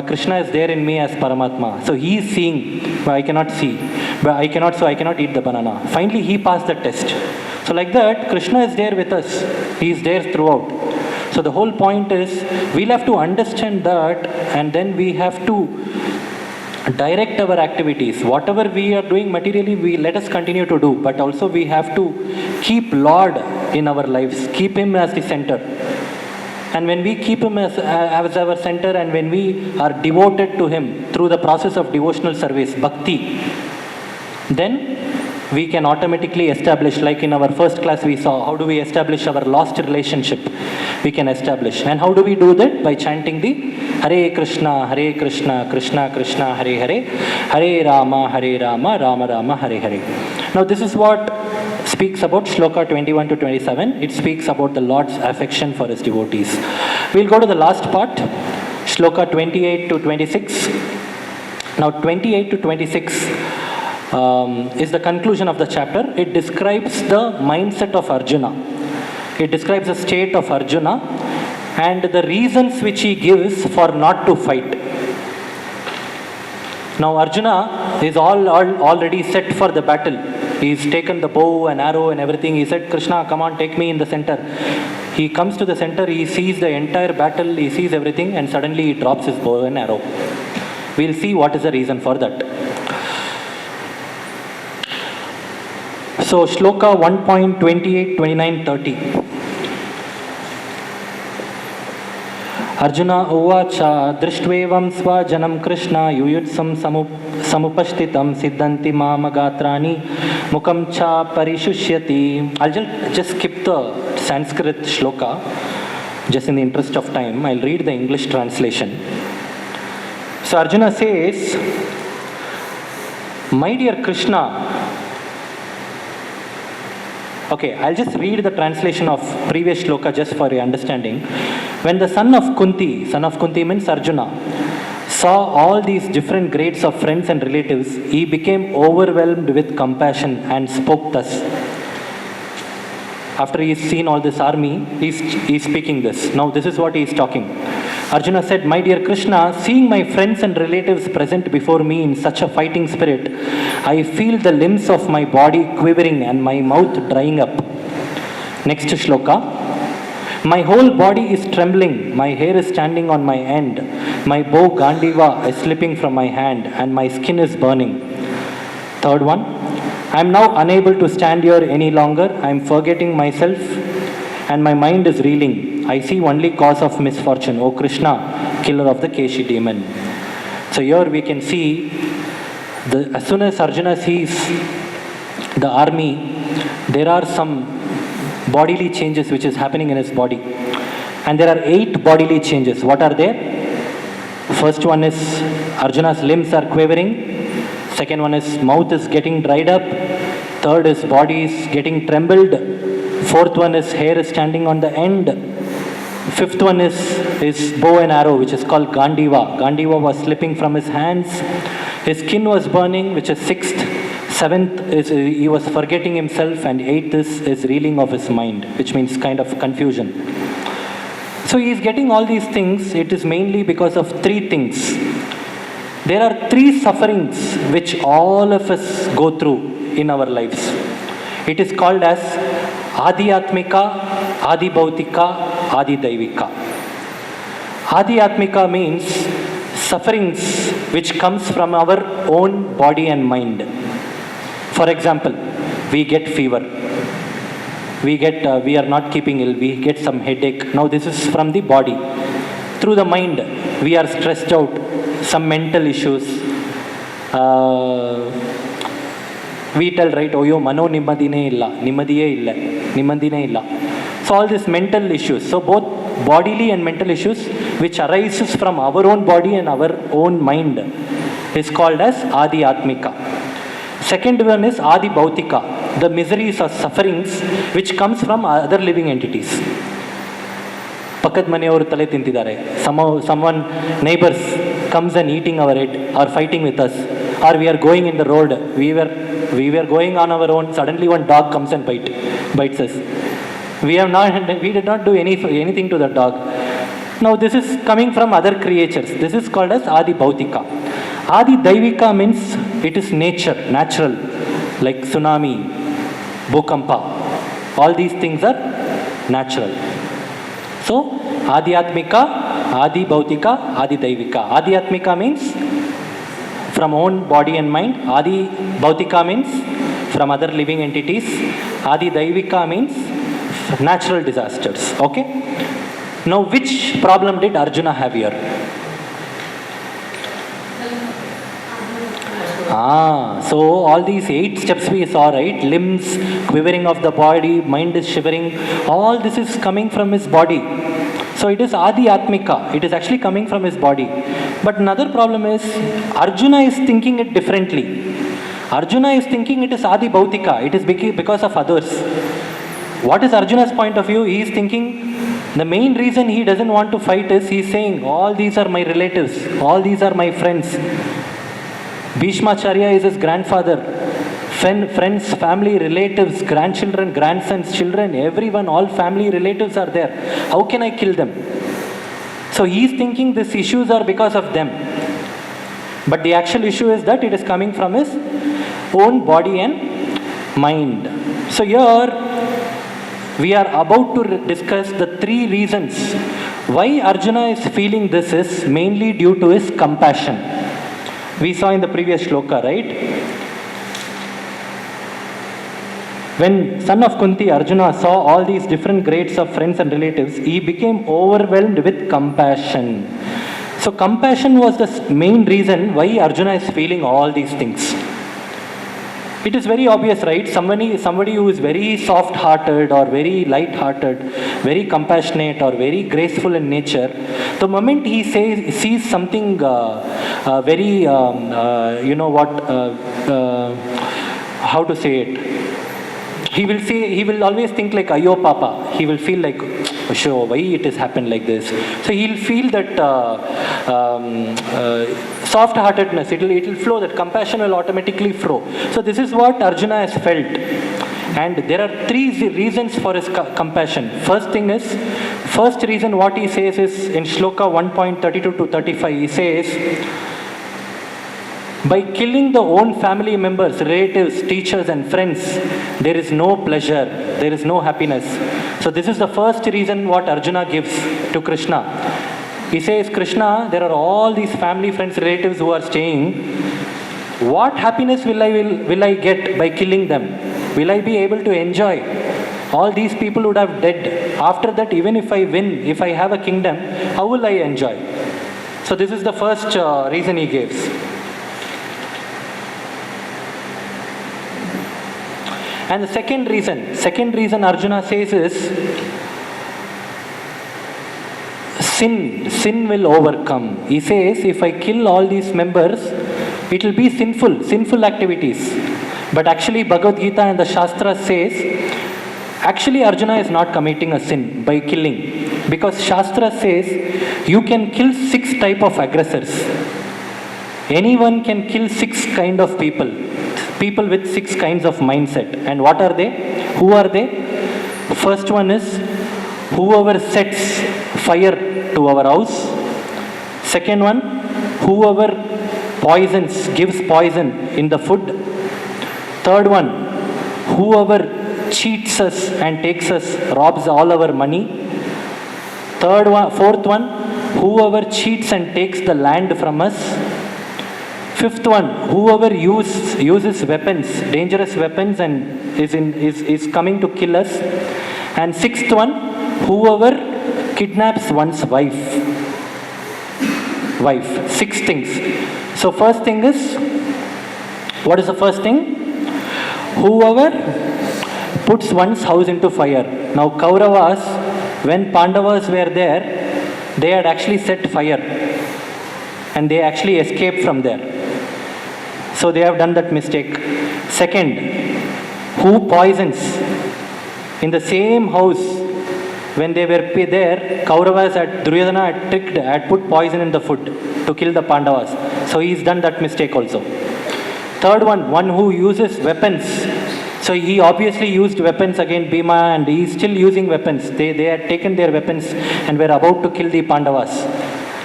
Krishna is there in me as Paramatma. So he is seeing, but I cannot see. But I cannot eat the banana. Finally, he passed the test. So like that, Krishna is there with us. He is there throughout. So the whole point is, we'll have to understand that, and then we have to direct our activities. Whatever we are doing materially, we let us continue to do, but also we have to keep Lord in our lives, keep Him as the center. And when we keep Him as our center, and when we are devoted to Him through the process of devotional service, bhakti, then we can automatically establish, like in our first class we saw, how do we establish our lost relationship? We can establish. And how do we do that? By chanting the Hare Krishna, Krishna Krishna, Hare Hare, Hare Rama, Rama Rama, Hare Hare. Now this is what speaks about Shloka 21 to 27. It speaks about the Lord's affection for His devotees. We'll go to the last part, Shloka 28 to 26. Now 28 to 26 is the conclusion of the chapter. It describes the mindset of Arjuna. It describes the state of Arjuna and the reasons which he gives for not to fight. Now Arjuna is already set for the battle. He's taken the bow and arrow and everything. He said, Krishna, come on, take me in the center. He comes to the center, he sees the entire battle, he sees everything, and suddenly he drops his bow and arrow. We'll see what is the reason for that. So So Shloka 1.28, 29, 30. Arjuna uvacha drishtvevam svajanam Krishna yuyutsam samupashtitam siddhanti mamagatrani mukam cha parishusyati. I'll just skip the Sanskrit shloka just in the interest of time. I'll read the English translation. So Arjuna says, my dear Krishna. Okay, I'll just read the translation of previous shloka just for your understanding. When the son of Kunti means Arjuna, saw all these different grades of friends and relatives, he became overwhelmed with compassion and spoke thus. After he's seen all this army, he's speaking this. Now this is what he is talking. Arjuna said, my dear Krishna, seeing my friends and relatives present before me in such a fighting spirit, I feel the limbs of my body quivering and my mouth drying up. Next shloka. My whole body is trembling, my hair is standing on my end, my bow Gandiva is slipping from my hand and my skin is burning. Third one. I am now unable to stand here any longer. I am forgetting myself and my mind is reeling. I see only cause of misfortune. O Krishna, killer of the Keshi demon. So here we can see, as soon as Arjuna sees the army, there are some bodily changes which is happening in his body. And there are 8 bodily changes. What are there? First one is Arjuna's limbs are quivering. Second one is mouth is getting dried up. Third is body is getting trembled. Fourth one is hair is standing on the end. Fifth one is bow and arrow, which is called Gandiva. Gandiva was slipping from his hands. His skin was burning, which is sixth. Seventh is he was forgetting himself, and eighth is reeling of his mind, which means kind of confusion. So he is getting all these things. It is mainly because of 3 things. There are 3 sufferings which all of us go through in our lives. It is called as Adi Atmika, Adi Bhautika, Adi Daivika. Adi Atmika means sufferings which comes from our own body and mind. For example, we get fever. We are not keeping ill. We get some headache. Now this is from the body. Through the mind, we are stressed out. Some mental issues. We tell, right, oh yo, mano nimadine illa, nimadine illa. So all these mental issues. So both bodily and mental issues which arises from our own body and our own mind is called as Adi Atmika. Second one is Adi Bhautika, the miseries or sufferings which comes from other living entities. Pakad maneyavaru tale tintidare. Someone, neighbors, comes and eating our head or fighting with us. Or we are going in the road. We were going on our own. Suddenly one dog comes and bites us. We did not do anything to the dog. Now this is coming from other creatures. This is called as Adi Bhautika. Adi Daivika means it is nature, natural, like tsunami, bhukampa. All these things are natural. So, Adi Atmika, Adi Bhautika, Adi Daivika. Adi Atmika means from own body and mind. Adi Bhautika means from other living entities. Adi Daivika means natural disasters. Okay? Now, which problem did Arjuna have here? So all these 8 steps we saw, right? Limbs, quivering of the body, mind is shivering. All this is coming from his body. So it is Adi Atmika. It is actually coming from his body. But another problem is, Arjuna is thinking it differently. Arjuna is thinking it is Adi Bhautika. It is because of others. What is Arjuna's point of view? He is thinking the main reason he doesn't want to fight is he is saying, all these are my relatives. All these are my friends. Bhishmacharya is his grandfather. Friends, family, relatives, grandchildren, grandsons, children, everyone, all family relatives are there. How can I kill them? So he is thinking these issues are because of them. But the actual issue is that it is coming from his own body and mind. So here we are about to discuss the 3 reasons why Arjuna is feeling this is mainly due to his compassion. We saw in the previous shloka, right? When son of Kunti, Arjuna, saw all these different grades of friends and relatives, he became overwhelmed with compassion. So compassion was the main reason why Arjuna is feeling all these things. It is very obvious, right? Somebody who is very soft-hearted or very light-hearted, very compassionate or very graceful in nature, the moment he sees something very, how to say it? He will always think like, Ayo Papa. He will feel like, sure, why it has happened like this? So he'll feel that soft-heartedness, it'll flow, that compassion will automatically flow. So this is what Arjuna has felt. And there are three reasons for his compassion. First reason what he says is in Shloka 1.32 to 35, he says, by killing the own family members, relatives, teachers and friends, there is no pleasure, there is no happiness. So this is the first reason what Arjuna gives to Krishna. He says, Krishna, there are all these family, friends, relatives who are staying. What happiness will I get by killing them? Will I be able to enjoy? All these people would have dead. After that, even if I win, if I have a kingdom, how will I enjoy? So this is the first reason he gives. And the second reason Arjuna says is, sin will overcome. He says, if I kill all these members, it will be sinful activities. But actually Bhagavad-Gita and the Shastra says, actually Arjuna is not committing a sin by killing. Because Shastra says, you can kill 6 types of aggressors. Anyone can kill 6 kind of people with 6 kinds of mindset. And what are they? Who are they? First one is whoever sets fire to our house. Second one, whoever gives poison in the food. Third one, whoever cheats us and robs all our money. Fourth one, whoever cheats and takes the land from us. Fifth one, whoever uses weapons, dangerous weapons, and is coming to kill us. And sixth one, whoever kidnaps one's wife. 6 things. So first thing is, what is the first thing? Whoever puts one's house into fire. Now Kauravas, when Pandavas were there, they had actually set fire and they actually escaped from there. So they have done that mistake. Second, who poisons? In the same house, when they were there, Kauravas Duryodhana had put poison in the food to kill the Pandavas. So he's done that mistake also. Third one who uses weapons. So he obviously used weapons against Bhima and he is still using weapons. They had taken their weapons and were about to kill the Pandavas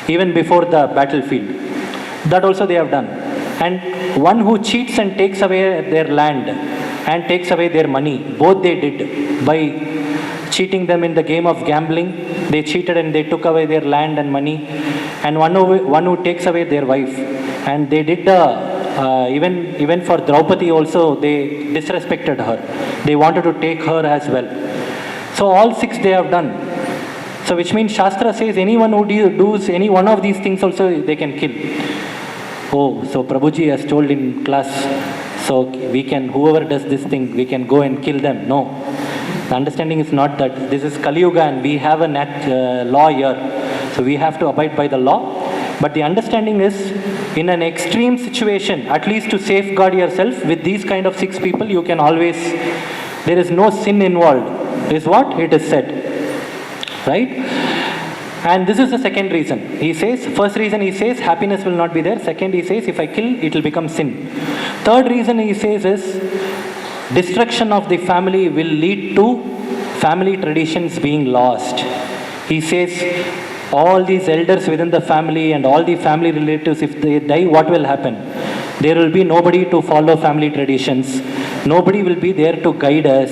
even before the battlefield. That also they have done. And one who cheats and takes away their land and takes away their money. Both they did by cheating them in the game of gambling. They cheated and they took away their land and money. And one who takes away their wife. And they did even for Draupadi also, they disrespected her. They wanted to take her as well. So all 6 they have done. So which means Shastra says anyone who does any one of these things also they can kill. Oh, so Prabhuji has told in class, so whoever does this thing, we can go and kill them. No. The understanding is not that. This is Kali Yuga and we have a law here. So we have to abide by the law. But the understanding is, in an extreme situation, at least to safeguard yourself, with these kind of 6 people, you can always, there is no sin involved, is what it is said. Right? And this is the second reason. He says, first reason he says, happiness will not be there. Second he says, if I kill, it will become sin. Third reason he says is, destruction of the family will lead to family traditions being lost. He says, all these elders within the family and all the family relatives, if they die, what will happen? There will be nobody to follow family traditions. Nobody will be there to guide us.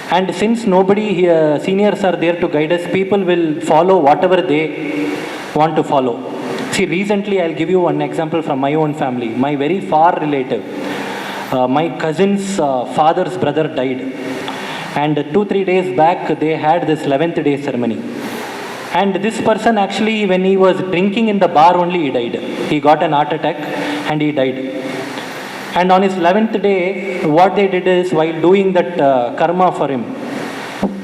And since nobody here, seniors are there to guide us, people will follow whatever they want to follow. See, recently I'll give you one example from my own family. My very far relative, my cousin's father's brother died. And 2-3 days back, they had this 11th day ceremony. And this person actually, when he was drinking in the bar only, he died. He got an heart attack and he died. And on his 11th day, what they did is, while doing that karma for him,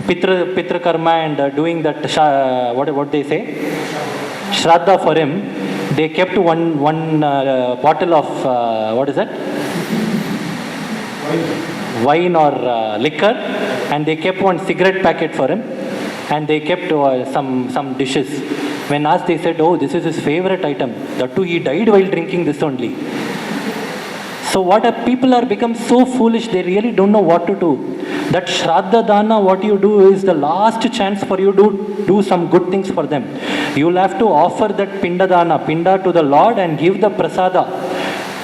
Pitra karma, and doing that, what they say? Shraddha for him, they kept one bottle of, what is that? Wine or liquor, and they kept one cigarette packet for him, and they kept some dishes. When asked, they said, oh, this is his favorite item. That too, he died while drinking this only. So people are become so foolish, they really don't know what to do. That Shraddha Dana, what you do is the last chance for you to do some good things for them. You will have to offer that Pinda Dana, Pinda to the Lord, and give the Prasada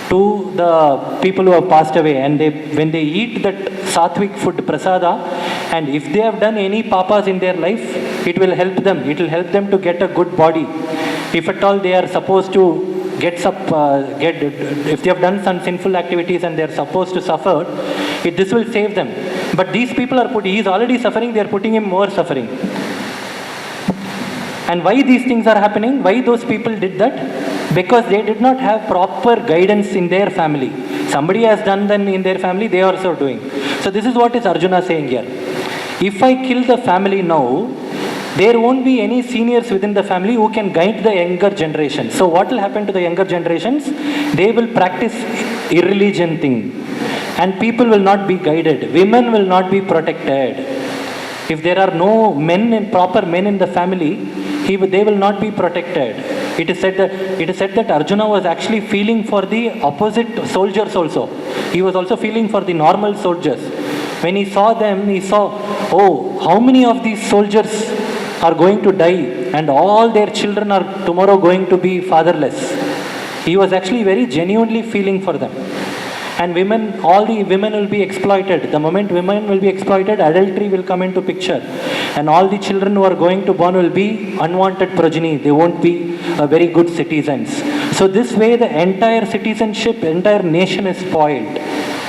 to the people who have passed away. And when they eat that sattvic food, Prasada, and if they have done any papas in their life, it will help them. It will help them to get a good body. If at all they are supposed to if they have done some sinful activities and they are supposed to suffer, this will save them. But these people he is already suffering, they are putting him more suffering. And why these things are happening? Why those people did that? Because they did not have proper guidance in their family. Somebody has done them in their family, they are also doing. So this is what is Arjuna saying here. If I kill the family now, there won't be any seniors within the family who can guide the younger generation. So what will happen to the younger generations? They will practice irreligion thing. And people will not be guided. Women will not be protected. If there are no proper men in the family, they will not be protected. It is said that Arjuna was actually feeling for the opposite soldiers also. He was also feeling for the normal soldiers. When he saw them, he saw, oh, how many of these soldiers are going to die, and all their children are tomorrow going to be fatherless. He was actually very genuinely feeling for them. And all the women will be exploited. The moment women will be exploited, adultery will come into picture. And all the children who are going to born will be unwanted progeny. They won't be very good citizens. So this way the entire citizenship, entire nation is spoiled.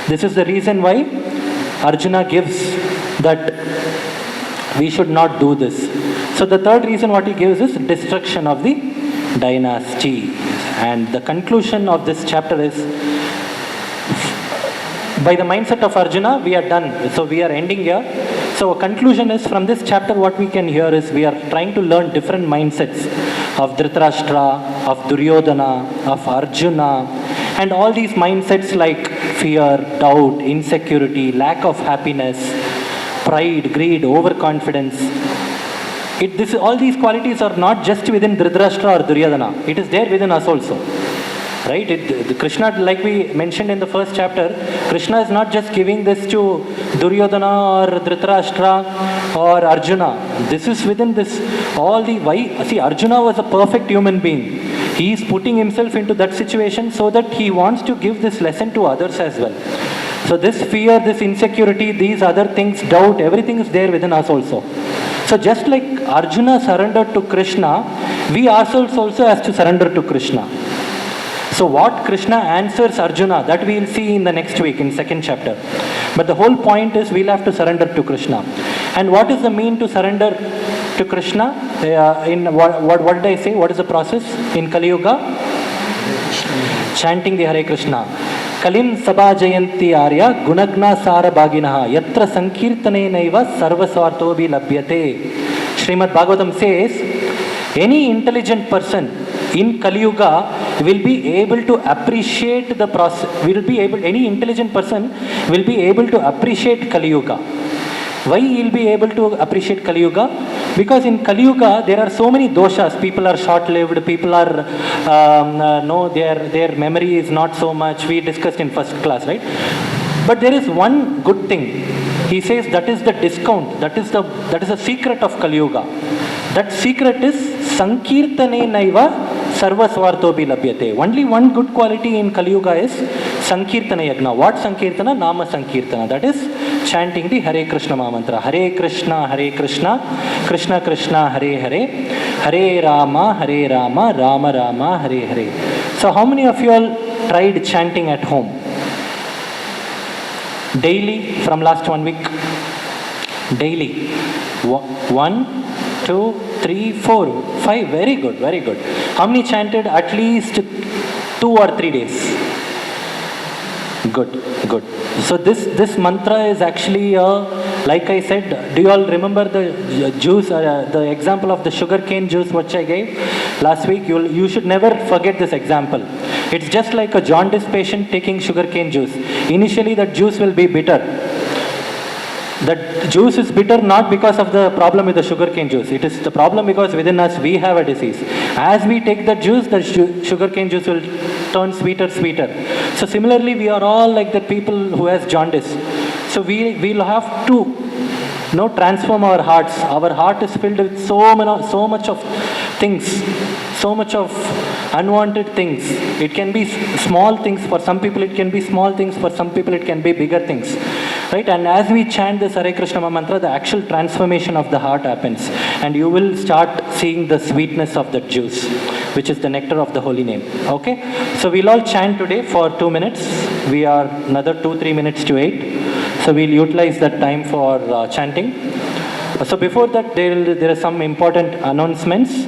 This is the reason why Arjuna gives that we should not do this. So the third reason what he gives is destruction of the dynasty. And the conclusion of this chapter is, by the mindset of Arjuna, we are done. So we are ending here. So conclusion is, from this chapter what we can hear is, we are trying to learn different mindsets of Dhritarashtra, of Duryodhana, of Arjuna, and all these mindsets like fear, doubt, insecurity, lack of happiness, pride, greed, overconfidence. All these qualities are not just within Dhritarashtra or Duryodhana. It is there within us also. Right? Krishna, like we mentioned in the first chapter, Krishna is not just giving this to Duryodhana or Dhritarashtra or Arjuna. This is within this. See, Arjuna was a perfect human being. He is putting himself into that situation so that he wants to give this lesson to others as well. So this fear, this insecurity, these other things, doubt, everything is there within us also. So just like Arjuna surrendered to Krishna, we ourselves also have to surrender to Krishna. So what Krishna answers Arjuna, that we will see in the next week in second chapter. But the whole point is, we'll have to surrender to Krishna. And what is the mean to surrender to Krishna? What did I say? What is the process in Kali Yuga? Chanting the Hare Krishna. Kalim Sabha Jayanti Arya Gunagna Sara Bhaginaha Yatra Sankirtane Naiva Sarvasvarto Bhi Labhyate. Srimad Bhagavatam says, any intelligent person in Kali Yuga will be able to appreciate the process. Any intelligent person will be able to appreciate Kali Yuga. Why he will be able to appreciate Kali Yuga? Because in Kali Yuga there are so many doshas. People are short-lived. People are their memory is not so much. We discussed in first class, right? But there is one good thing. He says that is the discount. That is the secret of Kali Yuga. That secret is Sankirtane Naiva Sarvasvarto Bhi Labhyate. Only one good quality in Kali Yuga is Sankirtana Yagna. What Sankirtana? Nama Sankirtana. That is chanting the Hare Krishna Mahamantra. Hare Krishna, Krishna Krishna, Hare Hare, Hare Rama, Rama Rama, Hare Hare. So how many of you all tried chanting at home? Daily from last 1 week. Daily. 1, 2, 3, 4, 5. Very good, very good. How many chanted at least 2 or 3 days? Good, good. So this mantra is actually, like I said, do you all remember the juice, the example of the sugarcane juice which I gave last week? You should never forget this example. It's just like a jaundice patient taking sugarcane juice. Initially that juice will be bitter. That juice is bitter not because of the problem with the sugarcane juice. It is the problem because within us we have a disease. As we take the juice, the sugarcane juice will turn sweeter. So similarly, we are all like the people who has jaundice. So we'll have to transform our hearts. Our heart is filled with so much of things, so much of unwanted things. It can be small things. For some people it can be small things. For some people it can be bigger things. Right? And as we chant this Hare Krishna mantra, the actual transformation of the heart happens. And you will start seeing the sweetness of that juice, which is the nectar of the holy name. Okay? So we'll all chant today for 2 minutes. We are another 2-3 minutes to 8. So we'll utilize that time for chanting. So before that, there are some important announcements.